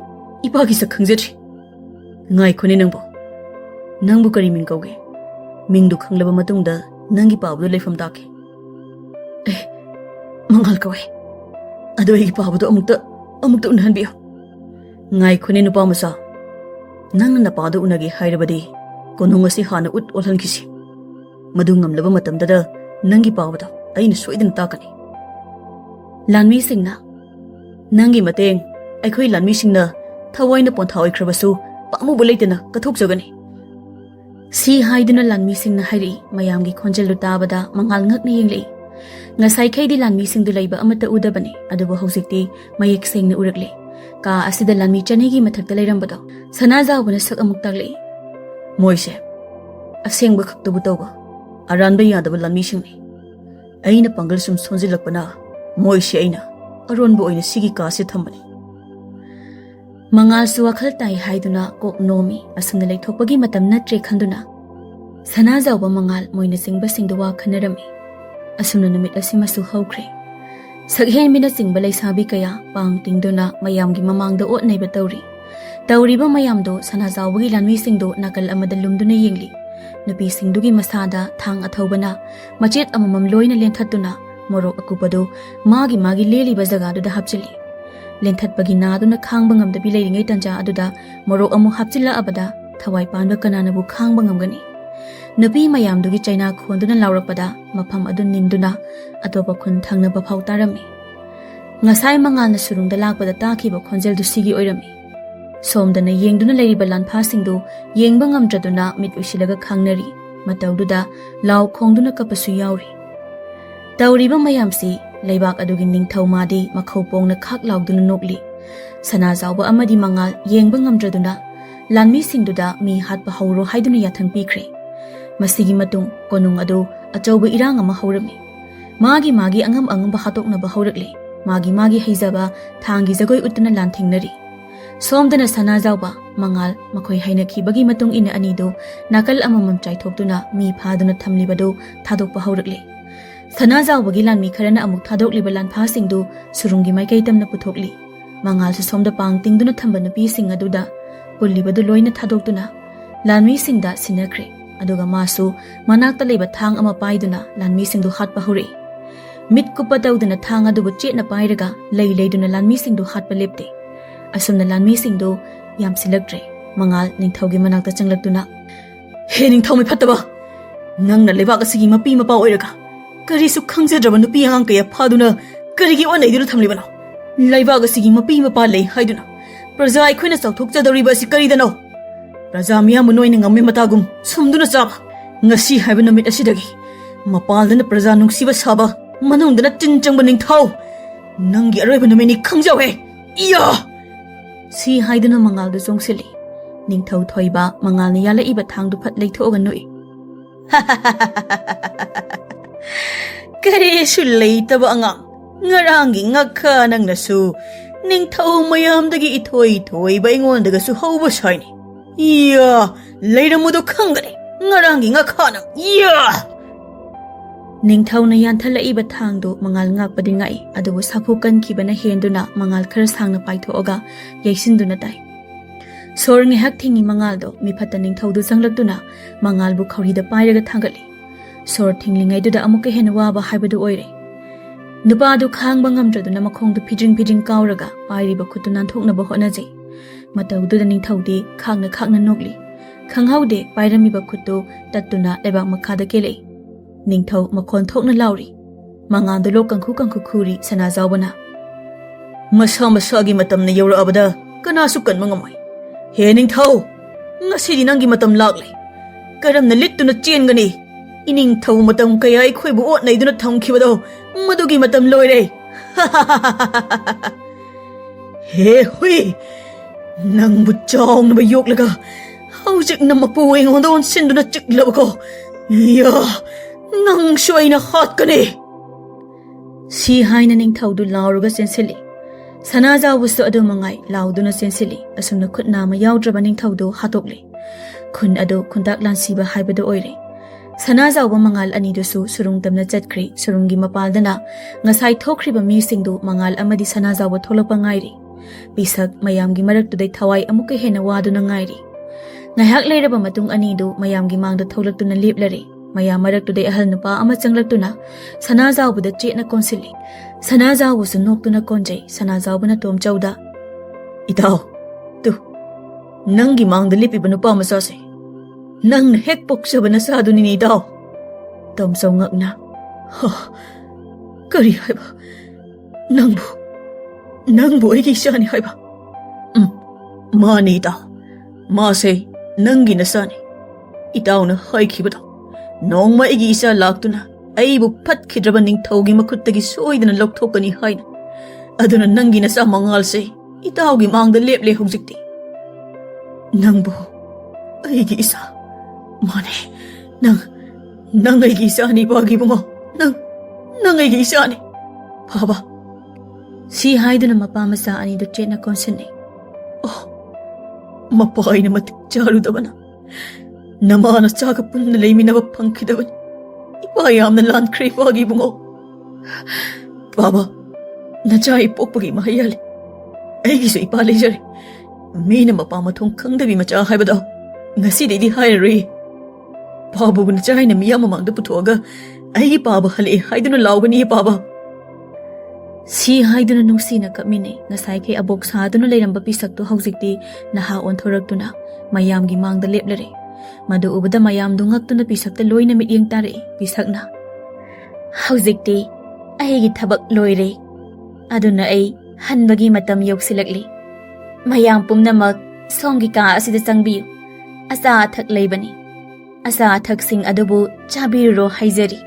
[SPEAKER 2] ꯏꯄꯥꯒꯤ ꯁꯛ ꯈꯪꯖꯗ꯭ꯔꯤ ꯉꯥꯏꯈꯣꯅꯦ ꯅꯪꯕꯨ ꯀꯔꯤ ꯃꯤꯡ ꯀꯧꯒꯦ ꯃꯤꯡꯗꯨ ꯈꯪꯂꯕ ꯃꯇꯨꯡꯗ ꯅꯪꯒꯤ ꯄꯥꯕꯗꯨ ꯂꯩꯐꯝ ꯇꯥꯛꯀꯦ ꯃꯉꯥꯜ ꯀꯧꯋꯦ ꯑꯗꯣ ꯑꯩꯒꯤ ꯄꯥꯕꯗꯨ ꯑꯃꯨꯛꯇ ꯎꯅꯍꯟꯕꯤꯌꯨ ꯉꯥꯏꯈꯣꯅꯦ ꯅꯨꯄꯥ ꯃꯆꯥ ꯅꯪꯅ ꯅꯄꯥꯗꯨ ꯎꯅꯒꯦ ꯍꯥꯏꯔꯕꯗꯤ ꯀꯣꯅꯨꯡ ꯑꯁꯤ ꯍꯥꯟꯅ ꯎꯠ ꯑꯣꯜꯍꯟꯈꯤꯁꯤ ꯃꯗꯨ ꯉꯝꯂꯕ ꯃꯇꯝꯗꯗ ꯅꯪꯒꯤ ꯄꯥꯕꯗꯣ ꯑꯩꯅ ꯁꯣꯏꯗꯅ ꯇꯥꯛꯀꯅꯤ
[SPEAKER 1] ꯂꯥꯟꯃꯤꯁꯤꯡꯅ
[SPEAKER 2] ꯅꯪꯒꯤ ꯃꯇꯦꯡ ꯑꯩꯈꯣꯏ ꯂꯥꯟꯃꯤꯁꯤꯡꯅ ꯊꯋꯥꯏꯅ ꯄꯣꯟꯊꯥ ꯑꯣꯏꯈ꯭ꯔꯕꯁꯨ ꯄꯥꯝꯃꯨꯕ ꯂꯩꯇꯅ ꯀꯠꯊꯣꯛꯆꯒꯅꯤ
[SPEAKER 1] ꯁꯤ ꯍꯥꯏꯗꯨꯅ ꯂꯥꯟꯃꯤꯁꯤꯡꯅ ꯍꯥꯏꯔꯛꯏ ꯃꯌꯥꯝꯒꯤ ꯈꯣꯟꯖꯦꯜꯗꯨ ꯇꯥꯕꯗ ꯃꯉꯥꯜ ꯉꯛꯅ ꯌꯦꯡꯂꯛꯏ ꯉꯁꯥꯏꯈꯩꯗꯤ ꯂꯥꯟꯃꯤꯁꯤꯡꯗꯨ ꯂꯩꯕ ꯑꯃꯠꯇ ꯎꯗꯕꯅꯤ ꯑꯗꯨꯕꯨ ꯍꯧꯖꯤꯛꯇꯤ ꯃꯌꯦꯛ ꯁꯦꯡꯅ ꯎꯔꯛꯂꯤ ꯀꯥ ꯑꯁꯤꯗ ꯂꯥꯟꯃꯤ ꯆꯅꯤꯒꯤ ꯃꯊꯛꯇ ꯂꯩꯔꯝꯕꯗꯣ ꯁꯅꯥꯖꯥꯎꯕꯅ ꯁꯛ ꯑꯃꯨꯛ ꯇꯥꯛꯂꯛꯏ
[SPEAKER 2] ꯃꯣꯏꯁꯦ ꯑꯁꯦꯡꯕ ꯈꯛꯇꯕꯨ ꯇꯧꯕ ꯑꯔꯥꯟꯕ ꯌꯥꯗꯕ ꯂꯥꯟꯃꯤꯁꯤꯡꯅꯤ ꯑꯩꯅ ꯄꯥꯡꯒꯜ ꯁꯨꯝ ꯁꯣꯟꯖꯤꯜꯂꯛꯄꯅ ꯃꯣꯏꯁꯦ ꯑꯩꯅ ꯑꯔꯣꯟꯕ ꯑꯣꯏꯅ ꯁꯤꯒꯤ ꯀꯥꯁꯦ ꯊꯝꯕꯅꯤ
[SPEAKER 1] ꯃꯉꯥꯜꯁꯨ ꯋꯥꯈꯜ ꯇꯥꯏ ꯍꯥꯏꯗꯨꯅ ꯀꯣꯛ ꯅꯣꯝꯃꯤ ꯑꯁꯨꯝꯅ ꯂꯩꯊꯣꯛꯄꯒꯤ ꯃꯇꯝ ꯅꯠꯇ꯭ꯔꯦ ꯈꯟꯗꯨꯅ ꯁꯅꯥꯖꯥꯎꯕ ꯃꯉꯥꯜ ꯃꯣꯏꯅ ꯆꯤꯡꯕꯁꯤꯡꯗꯨ ꯋꯥ ꯈꯟꯅꯔꯝꯃꯤ ꯑꯁꯨꯝꯅ ꯅꯨꯃꯤꯠ ꯑꯁꯤꯃꯁꯨ ꯍꯧꯈ꯭ꯔꯦ ꯁꯛꯍꯦꯟꯕꯤꯅ ꯆꯤꯡꯕ ꯂꯩꯁꯥꯕꯤ ꯀꯌꯥ ꯄꯥꯡ ꯇꯤꯡꯗꯨꯅ ꯃꯌꯥꯝꯒꯤ ꯃꯃꯥꯡꯗ ꯑꯣꯠ ꯅꯩꯕ ꯇꯧꯔꯤꯕ ꯃꯌꯥꯝꯗꯣ ꯁꯅꯥꯖꯥꯎꯕꯒꯤ ꯂꯥꯟꯃꯤꯁꯤꯡꯗꯣ ꯅꯥꯀꯜ ꯑꯃꯗ ꯂꯨꯝꯗꯨꯅ ꯌꯦꯡꯂꯤ ꯅꯨꯄꯤꯁꯤꯡꯗꯨꯒꯤ ꯃꯁꯥꯗ ꯊꯥꯡ ꯑꯊꯧꯕꯅ ꯃꯆꯦꯠ ꯑꯃꯃꯝ ꯂꯣꯏꯅ ꯂꯦꯟꯊꯠꯇꯨꯅ ꯃꯣꯔꯣꯛ ꯑꯀꯨꯞꯄꯗꯨ ꯃꯥꯒꯤ ꯂꯦꯜꯂꯤꯕ ꯖꯒꯥꯗꯨꯗ ꯍꯥꯞꯆꯤꯜꯂꯤ ꯂꯦꯟꯊꯠꯄꯒꯤ ナꯗꯨꯅ ꯈꯥꯡꯕ ꯉꯝꯗꯕꯤ ꯂꯩꯔꯤꯉꯩ ꯇꯟꯖꯥ ꯑꯗꯨꯗ ꯃꯣꯔꯣꯛ ꯑꯃꯨꯛ ꯍꯥꯞꯆꯤꯜꯂꯛꯑꯕꯗ ꯊꯋꯥꯏ ꯄꯥꯟꯕ ꯀꯅꯥꯅꯕꯨ ꯈꯥꯡꯕ ꯉꯝꯒꯅꯤ ꯅꯨꯄꯤ ꯃꯌꯥꯝꯗꯨꯒꯤ ꯆꯩꯅꯥ ꯈꯣꯟꯗꯨꯅ ꯂꯥꯎꯔꯛꯄꯗ ꯃꯐꯝ ꯑꯗꯨ ꯅꯤꯟꯗꯨꯅ ꯑꯇꯣꯞꯄ ꯈꯨꯟ ꯊꯪꯅꯕ ꯐꯥꯎ ꯇꯥꯔꯝꯃꯤ ꯉꯁꯥꯏ ꯃꯉꯥꯜꯅ ꯁꯨꯔꯨꯡꯗ ꯂꯥꯛꯄꯗ ꯇꯥꯈꯤꯕ ꯈꯣꯟꯖꯦꯜꯗꯨ ꯁꯤꯒꯤ ꯑꯣꯏꯔꯝꯃꯤ ꯁꯣꯝꯗꯅ ꯌꯦꯡꯗꯨꯅ ꯂꯩꯔꯤꯕ ꯂꯥꯟꯐꯥꯁꯤꯡꯗꯨ ꯌꯦꯡꯕ ꯉꯝꯗ꯭ꯔꯗꯨꯅ ꯃꯤꯠ ꯎꯏꯁꯤꯜꯂꯒ ꯈꯥꯡꯅꯔꯤ ꯃꯇꯧꯗꯨꯗ ꯂꯥꯎ ꯈꯣꯡꯗꯨꯅ ꯀꯞꯄꯁꯨ ꯌꯥꯎꯔꯤ ꯇꯧꯔꯤꯕ ꯃꯌꯥꯝꯁꯤ ꯂꯩꯕꯥꯛ ꯑꯗꯨꯒꯤ ꯅꯤꯡꯊꯧ ꯃꯥꯗꯤ ꯃꯈꯧ ꯄꯣꯡꯅ ꯈꯥꯛ ꯂꯥꯎꯗꯨꯅ ꯅꯣꯛꯂꯤ ꯁꯅꯥꯖꯥꯎꯕ ꯑꯃꯗꯤ ꯃꯉꯥꯜ ꯌꯦꯡꯕ ꯉꯝꯗ꯭ꯔꯗꯨꯅ ꯂꯥꯟꯃꯤꯁꯤꯡꯗꯨꯗ ꯃꯤ ꯍꯥꯠꯄ ꯍꯧꯔꯣ ꯍꯥꯏꯗꯨꯅ ꯌꯥꯊꯪ ꯄꯤꯈ꯭ꯔꯦ ꯃꯁꯤꯒꯤ ꯃꯇꯨꯡ ꯀꯣꯅꯨꯡ ꯑꯗꯨ ꯑꯆꯧꯕ ꯏꯔꯥꯡ ꯑꯃ ꯍꯧꯔꯝꯃꯤ ꯃꯥꯒꯤ ꯑꯉꯝꯕ ꯍꯥꯠꯇꯣꯛꯅꯕ ꯍꯧꯔꯛꯂꯤ ꯃꯥꯒꯤ ꯍꯩꯖꯕ ꯊꯥꯡꯒꯤ ꯖꯒꯣꯏ ꯎꯠꯇꯨꯅ ꯂꯥꯟꯊꯦꯡꯅꯔꯤ ꯁꯣꯝꯗꯅ ꯁꯅꯥꯖꯥꯎꯕ ꯃꯉꯥꯜ ꯃꯈꯣꯏ ꯍꯩꯅꯈꯤꯕꯒꯤ ꯃꯇꯨꯡ ꯏꯟꯅ ꯑꯅꯤꯗꯨ ꯅꯥꯀꯜ ꯑꯃꯃꯝ ꯆꯥꯏꯊꯣꯛꯇꯨꯅ ꯃꯤ ꯐꯥꯗꯨꯅ ꯊꯝꯂꯤꯕꯗꯨ ꯊꯥꯗꯣꯛꯄ ꯍꯧꯔꯛꯂꯤ ꯁꯅꯥꯖꯥꯎꯕꯒꯤ ꯂꯥꯟꯃꯤ ꯈꯔꯅ ꯑꯃꯨꯛ ꯊꯥꯗꯣꯛꯂꯤꯕ ꯂꯥꯟꯐꯥꯁꯤꯡꯗꯨ ꯁꯨꯔꯨꯡꯒꯤ ꯃꯥꯏꯀꯩ ꯇꯝꯅ ꯄꯨꯊꯣꯛꯂꯤ ꯃꯉꯥꯜꯁꯨ ꯁꯣꯝꯗ ꯄꯥꯡ ꯇꯤꯡꯗꯨꯅ ꯊꯝꯕ ꯅꯨꯄꯤꯁꯤꯡ ꯑꯗꯨꯗ ꯄꯨꯜꯂꯤꯕꯗꯨ ꯂꯣꯏꯅ ꯊꯥꯗꯣꯛꯇꯨꯅ ꯂꯥꯟꯃꯤꯁꯤꯡꯗ ꯁꯤꯟꯅꯈ꯭ꯔꯦ ꯑꯗꯨꯒ ꯃꯥꯁꯨ ꯃꯅꯥꯛꯇ ꯂꯩꯕ ꯊꯥꯡ ꯑꯃ ꯄꯥꯏꯗꯨꯅ ꯂꯥꯟꯃꯤꯁꯤꯡꯗꯨ ꯍꯥꯠꯄ ꯍꯧꯔꯛꯏ ꯃꯤꯠ ꯀꯨꯞꯄ ꯇꯧꯗꯨꯅ ꯊꯥꯡ ꯑꯗꯨꯕꯨ ꯆꯦꯠꯅ ꯄꯥꯏꯔꯒ ꯂꯩꯗꯨꯅ ꯂꯥꯟꯃꯤꯁꯤꯡꯗꯨ ꯍꯥꯠꯄ ꯂꯦꯞꯇꯦ ꯑꯁꯨꯝꯅ ꯂꯥꯟꯃꯤꯁꯤꯡꯗꯨ ꯌꯥꯝꯁꯤꯜꯂꯛꯇ꯭ꯔꯦ ꯃꯉꯥꯜ ꯅꯤꯡꯊꯧꯒꯤ ꯃꯅꯥꯛꯇ ꯆꯪꯂꯛꯇꯨꯅ
[SPEAKER 2] ꯍꯦ ꯅꯤꯡꯊꯧ ꯃꯤꯐꯠꯇꯕ ꯅꯪꯅ ꯂꯩꯕꯥꯛ ꯑꯁꯤꯒꯤ ꯃꯄꯤ ꯃꯄꯥ ꯑꯣꯏꯔꯒ ꯀꯔꯤꯁꯨ ꯈꯪꯖꯗ꯭ꯔꯕ ꯅꯨꯄꯤ ꯑꯉꯥꯡ ꯀꯌꯥ ꯐꯥꯗꯨꯅ ꯀꯔꯤꯒꯤ ꯑꯣꯟꯅꯩꯗꯨꯅ ꯊꯝꯂꯤꯕꯅꯣ ꯂꯩꯕꯥꯛ ꯑꯁꯤꯒꯤ ꯃꯄꯤ ꯃꯄꯥ ꯂꯩ ꯍꯥꯏꯗꯨꯅ ꯄ꯭ꯔꯖꯥ ꯑꯩꯈꯣꯏꯅ ꯆꯥꯎꯊꯣꯛꯆꯗꯧꯔꯤꯕ ꯑꯁꯤ ꯀꯔꯤꯗꯅꯣ ꯄ꯭ꯔꯖꯥ ꯃꯤꯌꯥꯝꯕꯨ ꯅꯣꯏꯅ ꯉꯝꯃꯤ ꯃꯇꯥꯒꯨꯝ ꯁꯨꯝꯗꯨꯅ ꯆꯥꯕ ꯉꯁꯤ ꯍꯥꯏꯕ ꯅꯨꯃꯤꯠ ꯑꯁꯤꯗꯒꯤ ꯃꯄꯥꯟꯗꯅ ꯄ꯭ꯔꯖꯥ ꯅꯨꯡꯁꯤꯕ ꯁꯥꯕ ꯃꯅꯨꯡꯗꯅ ꯆꯤꯟ ꯆꯪꯕ ꯅꯤꯡꯊꯧ ꯅꯪꯒꯤ ꯑꯔꯣꯏꯕ ꯅꯨꯃꯤꯠꯅꯤ ꯈꯪꯖꯧꯍꯦ ꯏꯌꯥ
[SPEAKER 1] ꯁꯤ ꯍꯥꯏꯗꯨꯅ ꯃꯉꯥꯜꯗꯨ ꯆꯣꯡꯁꯤꯜꯂꯤ ꯅꯤꯡꯊꯧ ꯊꯣꯏꯕ ꯃꯉꯥꯜꯅ ꯌꯥꯜꯂꯛꯏꯕ ꯊꯥꯡꯗꯨ ꯐꯠ ꯂꯩꯊꯣꯛꯑꯒ ꯅꯣꯛꯏ
[SPEAKER 2] ꯀꯔꯤꯁꯨ ꯂꯩꯇꯕ ꯑꯉꯥꯡ ꯉꯔꯥꯡꯒꯤ ꯉꯛꯈ ꯅꯪꯅꯁꯨ ꯅꯤꯡꯊꯧ ꯃꯌꯥꯝꯗꯒꯤ ꯏꯊꯣꯏ ꯊꯣꯏꯕ ꯑꯩꯉꯣꯟꯗꯒꯁꯨ ꯍꯧꯕ ꯁꯥꯏꯅꯤ Iya, leirammudo khangare. Ngarangi ngakhana. Iya. Ningthau na yanthalaiba thangdo mangal ngakpadi ngai adubu sapu kankibana henduna mangal khara sangna paithooga yaisinduna tai. Sor ngehak thingi mangaldo mifata ningthaudu changlakduna mangalbu khawrida pairaga thangali. Sor thinglingaiduda amuka hena waba haibadu oire. Nupadu khangba ngamdraduna makhongdu pijing kauraga pairiba khutu nanthoknaba hotnajai. Mataududa ningthaudi khangna nokli. Khanghaude pairamiba khutu tattuna lebak makhada kelei. Ningthau makhon thokna lauri. Mangaldu lo kangkhu khuri sanajawbana. Masagi matamna yawra abada kanasu kanma ngamai. He ningthau ngasidi nangi matam laklai. Karamna littuna chengani. Iningthau matam kaya aikhoibu otnaiduna thamkhibado madugi matam loire. He hui nangbu chawnaba yoklaga haujik namapu aingonda onsinduna chiklabako. Ya nang shoina hatkani. Si haina ningthaudu lauruga sensili. Sanajawbusu adu mangai lauduna sensili asumna khutna ma yawdraba ningthaudu hatokli. Khun adu khundak lansiba haibadu oire. Sanajawba mangal anidusu surungtamna chatkri surungi mapaldana ngasai thokriba misingdu mangal amadi sanajawba tholapa ngairi. Bisak mayamgi maraktudai thawai amuka hena waduna ngairi. Ngahak leiraba matung anidu mayamgi mangda tholaktuna leplari. Mayam maraktudai ahal nupa ama changlaktuna sanajawbuda chetna konsili. Sanajawbusu noktuna konjai sanajawbuna tomchauda. Itaw, tu, nangi mangda lipiba nupa masase. Nang hek poksaba na saduni ni itaw. Tomsaw ngakna. Ha, kari haiba. Nangbu aigi isani haiba. Mani itaw. Mase nangi nasani. Itaw na haikibada. Nongma aigi isa laktuna. Aibu patkidraba ningthaugi makhuttagi soidana lokthokani haina. Aduna nangi nasa mangalse. Itawgi mangda leple hujikti. Nangbu aigi isa. Mane, nang aigi isani bagi bungo. Nang aigi isani. Baba. Si haiduna mapamasa anidu chetna konsini. Oh, mapai na matik charudabana. Namana chaga punna leiminaba pangkidabani. Ipayam na lankre bagi bungo. Baba, nachai pokpagi mahayali. Aigisu ipalejari. Mina mapamathong khangdabi macha haibada. Ngasididi hairari. Babu nachai na miya mamangda puthoga. Ai baba hale haiduna laugani baba. Si haiduna nungsina kapmine ngasai kay abok saduna leiramba pisakto haujikti naha onthoraktuna mayamgi mangda leplare. Madu ubada mayam dungaktuna pisakta loina mityeng tare pisakna. Haujikti aigi thabak loire. Aduna ai hanbagi matam yoksilakli. Mayam pumnamak songi ka asida changbiyu. Asa athak leibani. Asa athak sing adubu chabiro haijari.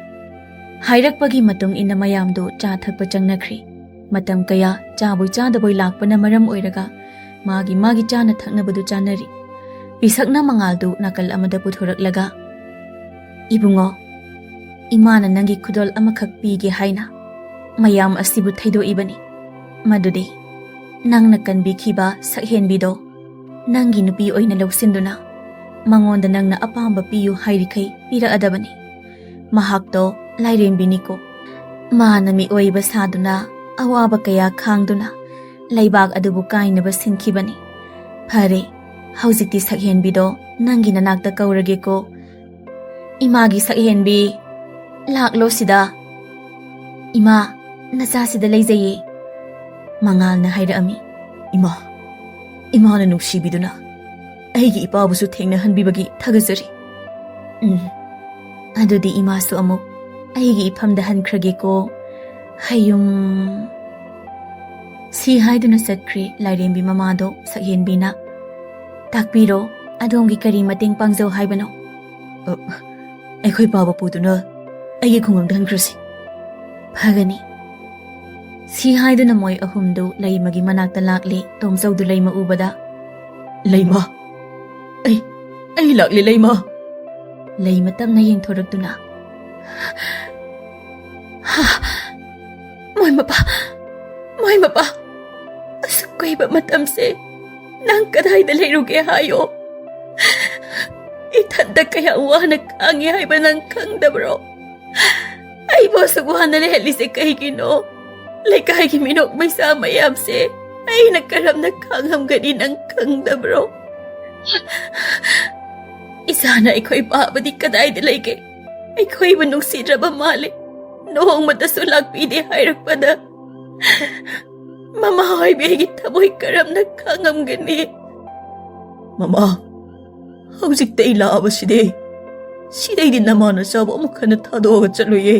[SPEAKER 2] Hairakpagi matung ina mayamdo cha thakpa changnakri. Matam kaya chaboi chadaboi lakpana maram oiraga magi chana thaknabadu chanari. Pisakna mangaldu nakal amada puthoraklaga. Ibungo, imana nangi khudol amakhak pige haina. Mayam asibu thaido ibani. Madudi, nang nakanbikhiba sakhenbido. Nangi nupi oina loksinduna. Mangonda nang na apamba piyu hairikai pira adabani. Mahakto lairembiniko. Manami oiba saduna awaba kaya khangduna. Laibag adubu kainaba sinkhibani. Phare, haujikti sakhenbido nangi nanakta kaurageko. Imagi sakhenbi laklo sida. Ima nacha sida leijaye. Mangal na hairami. Ima na nungsibiduna. Aigi ipabusu thengna hanbibagi thagajari. Adudi imasu amuk aigi iphamda hankrageko. Hayung si haiduna satkri lairembi mamado sakhenbina. Takpiro adongi kari mateng pangjaw haibano. Aikhoi baba puduna aigi khungam dhankrasi. Phagani. Si haiduna moi ahumdu laimagi manakta lakle tomjawdu laima ubada. Laima. Ai lakle laima. Laima tamna yengthoraktuna. Moy mapa. Asukaiba matamse nang kadayda leiruge hayo.
[SPEAKER 1] ꯏꯊꯟꯇ ꯀꯌꯥ ꯋꯥꯅ ꯈꯥꯡꯉꯤ ꯍꯥꯏꯕ ꯅꯪ ꯈꯪꯗꯕ꯭ꯔꯣ? ꯑꯩꯕꯨ ꯑꯁꯨꯛ ꯋꯥꯅ ꯂꯩꯍꯜꯂꯤꯁꯦ ꯀꯩꯒꯤꯅꯣ? ꯂꯩꯀꯥꯏꯒꯤ ꯃꯤꯅꯣꯛ ꯃꯩꯁꯥ ꯃꯌꯥꯝꯁꯦ ꯑꯩꯅ ꯀꯔꯝꯅ ꯈꯥꯡꯉꯝꯒꯅꯤ ꯅꯪ ꯈꯪꯗꯕ꯭ꯔꯣ? ꯏꯁꯥꯅ ꯑꯩꯈꯣꯏ ꯄꯥꯕꯗꯤ ꯀꯗꯥꯏꯗ ꯂꯩꯒꯦ? ꯑꯩꯈꯣꯏꯕꯨ ꯅꯨꯡꯁꯤꯗ꯭ꯔꯕ ꯃꯥꯜꯂꯦ. ꯅꯣꯡꯃꯇꯁꯨ ꯂꯥꯛꯄꯤꯗꯦ ꯍꯥꯏꯔꯛꯄꯗ ꯃꯃꯥ ꯍꯣꯏꯕꯤꯒꯤ ꯊꯃꯣꯏ ꯀꯔꯝꯅ ꯈꯥꯡꯉꯝꯒꯅꯤ?
[SPEAKER 2] ꯃꯃꯥ, ꯍꯧꯖꯤꯛꯇ ꯑꯩ ꯂꯥꯛꯑꯕꯁꯤꯗꯤ ꯁꯤꯗꯩꯗꯤ ꯅꯃꯥꯅ ꯆꯥꯕ ꯑꯃꯨꯛ ꯍꯟꯅ ꯊꯥꯗꯣꯛꯑꯒ ꯆꯠꯂꯨꯌꯦ꯫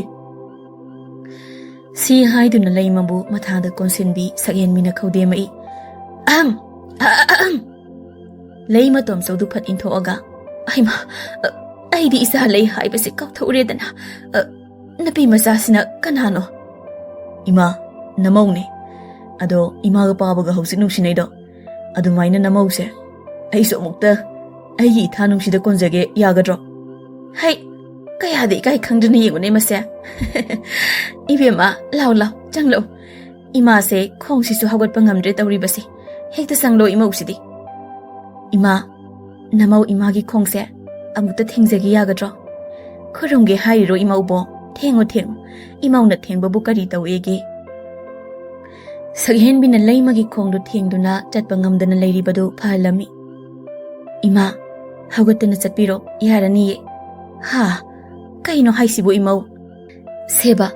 [SPEAKER 1] ꯁꯤ ꯍꯥꯏꯗꯨꯅ ꯂꯩꯃꯕꯨ ꯃꯊꯥꯗ ꯀꯣꯟꯁꯤꯟꯕꯤ ꯁꯛꯍꯦꯟꯕꯤꯅ ꯈꯧꯗꯦꯝꯃꯛꯏ꯫ ꯑꯍꯝ ꯑꯍꯝ ꯂꯩꯃ ꯇꯣꯝꯆꯧꯗꯨ ꯐꯠ ꯏꯟꯊꯣꯛꯑꯒ ꯑꯩꯃ ꯑꯩꯗꯤ ꯏꯆꯥ ꯂꯩ ꯍꯥꯏꯕꯁꯤ ꯀꯥꯎꯊꯣꯛꯎꯔꯦꯗꯅ꯫ ꯅꯨꯄꯤ ꯃꯆꯥꯁꯤꯅ ꯀꯅꯥꯅꯣ?
[SPEAKER 2] ꯏꯃꯥ, ꯅꯃꯧꯅꯦ꯫ ꯑꯗꯣ ꯏꯃꯥꯒ ꯄꯥꯕꯒ ꯍꯧꯖꯤꯛ ꯅꯨꯡꯁꯤꯅꯩꯗꯣ ꯑꯗꯨꯃꯥꯏꯅ ꯅꯃꯧꯁꯦ ꯑꯩꯁꯨ ꯑꯃꯨꯛꯇ ꯑꯩꯒꯤ ꯏꯊꯥ ꯅꯨꯡꯁꯤꯗ ꯀꯣꯟꯖꯒꯦ ꯌꯥꯒꯗ꯭ꯔꯣ?
[SPEAKER 1] ꯍꯩ, ꯀꯌꯥꯗ ꯏꯀꯥꯏ ꯈꯪꯗꯅ ꯌꯦꯡꯉꯨꯅꯦ ꯃꯁꯦ꯫ ꯏꯕꯦꯝꯃ, ꯂꯥꯎ ꯂꯥꯎ ꯆꯪꯂꯛꯎ꯫ ꯏꯃꯥꯁꯦ ꯈꯣꯡꯁꯤꯁꯨ ꯍꯧꯒꯠꯄ ꯉꯝꯗ꯭ꯔꯦ ꯇꯧꯔꯤꯕꯁꯤ꯫ ꯍꯦꯛꯇ ꯆꯪꯂꯣ ꯏꯃꯧꯁꯤꯗꯤ꯫ ꯏꯃꯥ, ꯅꯃꯧ ꯏꯃꯥꯒꯤ ꯈꯣꯡꯁꯦ ꯑꯃꯨꯛꯇ ꯊꯦꯡꯖꯒꯦ ꯌꯥꯒꯗ꯭ꯔꯣ? ꯈꯨꯔꯨꯝꯒꯦ ꯍꯥꯏꯔꯤꯔꯣ ꯏꯃꯧꯕꯣ? ꯊꯦꯡꯉꯨ ꯊꯦꯡꯉꯨ, ꯏꯃꯧꯅ ꯊꯦꯡꯕꯕꯨ ꯀꯔꯤ ꯇꯧꯋꯦꯒꯦ? ꯁꯛꯍꯦꯟꯕꯤꯅ ꯂꯩꯃꯒꯤ ꯈꯣꯡꯗꯨ ꯊꯦꯡꯗꯨꯅ ꯆꯠꯄ ꯉꯝꯗꯅ ꯂꯩꯔꯤꯕꯗꯨ ꯐꯍꯜꯂꯝꯃꯤ꯫ ꯏꯃꯥ, ꯍꯧꯒꯠꯇꯨꯅ ꯆꯠꯄꯤꯔꯣ, ꯌꯥꯔꯅꯤꯌꯦ꯫ ꯍꯥ, ꯀꯩꯅꯣ ꯍꯥꯏꯁꯤꯕꯨ ꯏꯃꯧ? ꯁꯦꯕ,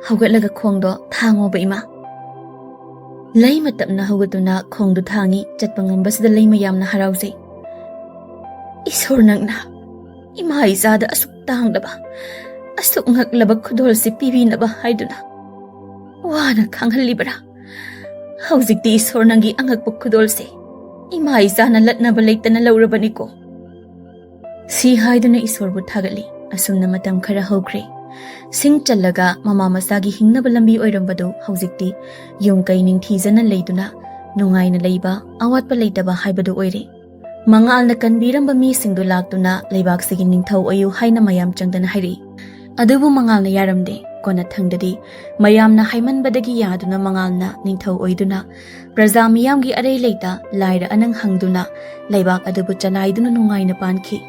[SPEAKER 1] ꯍꯧꯒꯠꯂꯒ ꯈꯣꯡꯗꯣ ꯊꯥꯡꯉꯣꯕ ꯏꯃꯥ꯫ ꯂꯩꯃ ꯇꯞꯅ ꯍꯧꯒꯠꯇꯨꯅ ꯈꯣꯡꯗꯨ ꯊꯥꯡꯉꯤ꯫ ꯆꯠꯄ ꯉꯝꯕꯁꯤꯗ ꯂꯩꯃ ꯌꯥꯝꯅ ꯍꯔꯥꯎꯖꯩ꯫ ꯏꯁꯣꯔ, ꯅꯪꯅ ꯏꯃꯥ ꯏꯆꯥꯗ ꯑꯁꯨꯛ ꯇꯥꯡꯂꯕ, ꯑꯁꯨꯛ ꯉꯛꯂꯕ ꯈꯨꯗꯣꯜꯁꯤ ꯄꯤꯕꯤꯅꯕ ꯍꯥꯏꯗꯨꯅ ꯋꯥꯅ ꯈꯥꯡꯍꯜꯂꯤꯕꯔꯥ? ꯍꯧꯖꯤꯛꯇꯤ ꯏꯁꯣꯔ ꯅꯪꯒꯤ ꯑꯉꯛꯄ ꯈꯨꯗꯣꯜꯁꯦ ꯏꯃꯥ ꯏꯆꯥꯅ ꯂꯠꯅꯕ ꯂꯩꯇꯅ ꯂꯧꯔꯕꯅꯤꯀꯣ꯫ ꯁꯤ ꯍꯥꯏꯗꯨꯅ ꯏꯁꯣꯔꯕꯨ ꯊꯥꯒꯠꯂꯤ꯫ ꯑꯁꯨꯝꯅ ꯃꯇꯝ ꯈꯔ ꯍꯧꯈ꯭ꯔꯦ꯫ ꯁꯤꯡ ꯆꯜꯂꯒ ꯃꯃꯥ ꯃꯆꯥꯒꯤ ꯍꯤꯡꯅꯕ ꯂꯝꯕꯤ ꯑꯣꯏꯔꯝꯕꯗꯨ ꯍꯧꯖꯤꯛꯇꯤ ꯌꯨꯝ ꯀꯩ ꯅꯤꯡꯊꯤꯖꯅ ꯂꯩꯗꯨꯅ ꯅꯨꯡꯉꯥꯏꯅ ꯂꯩꯕ, ꯑꯋꯥꯠꯄ ꯂꯩꯇꯕ ꯍꯥꯏꯕꯗꯨ ꯑꯣꯏꯔꯦ꯫ ꯃꯉꯥꯜꯅ ꯀꯟꯕꯤꯔꯝꯕ ꯃꯤꯁꯤꯡꯗꯨ ꯂꯥꯛꯇꯨꯅ ꯂꯩꯕꯥꯛꯁꯤꯒꯤ ꯅꯤꯡꯊꯧ ꯑꯣꯏꯌꯨ ꯍꯥꯏꯅ ꯃꯌꯥꯝ ꯆꯪꯗꯅ ꯍꯥꯏꯔꯛꯏ꯫ ꯑꯗꯨꯕꯨ ꯃꯉꯥꯜꯅ ꯌꯥꯔꯝꯗꯦ꯫ ꯀꯣꯟꯅꯊꯪꯗꯗꯤ ꯃꯌꯥꯝꯅ ꯍꯥꯏꯃꯟꯕꯗꯒꯤ ꯌꯥꯗꯨꯅ ꯃꯉꯥꯜꯅ ꯅꯤꯡꯊꯧ ꯑꯣꯏꯗꯨꯅ ꯄ꯭ꯔꯖꯥ ꯃꯤꯌꯥꯝꯒꯤ ꯑꯔꯩ ꯂꯩꯇ ꯂꯥꯏꯔ ꯑꯅꯪ ꯍꯪꯗꯨꯅ ꯂꯩꯕꯥꯛ ꯑꯗꯨꯕꯨ ꯆꯂꯥꯏꯗꯨꯅ ꯅꯨꯡꯉꯥꯏꯅ ꯄꯥꯟꯈꯤ꯫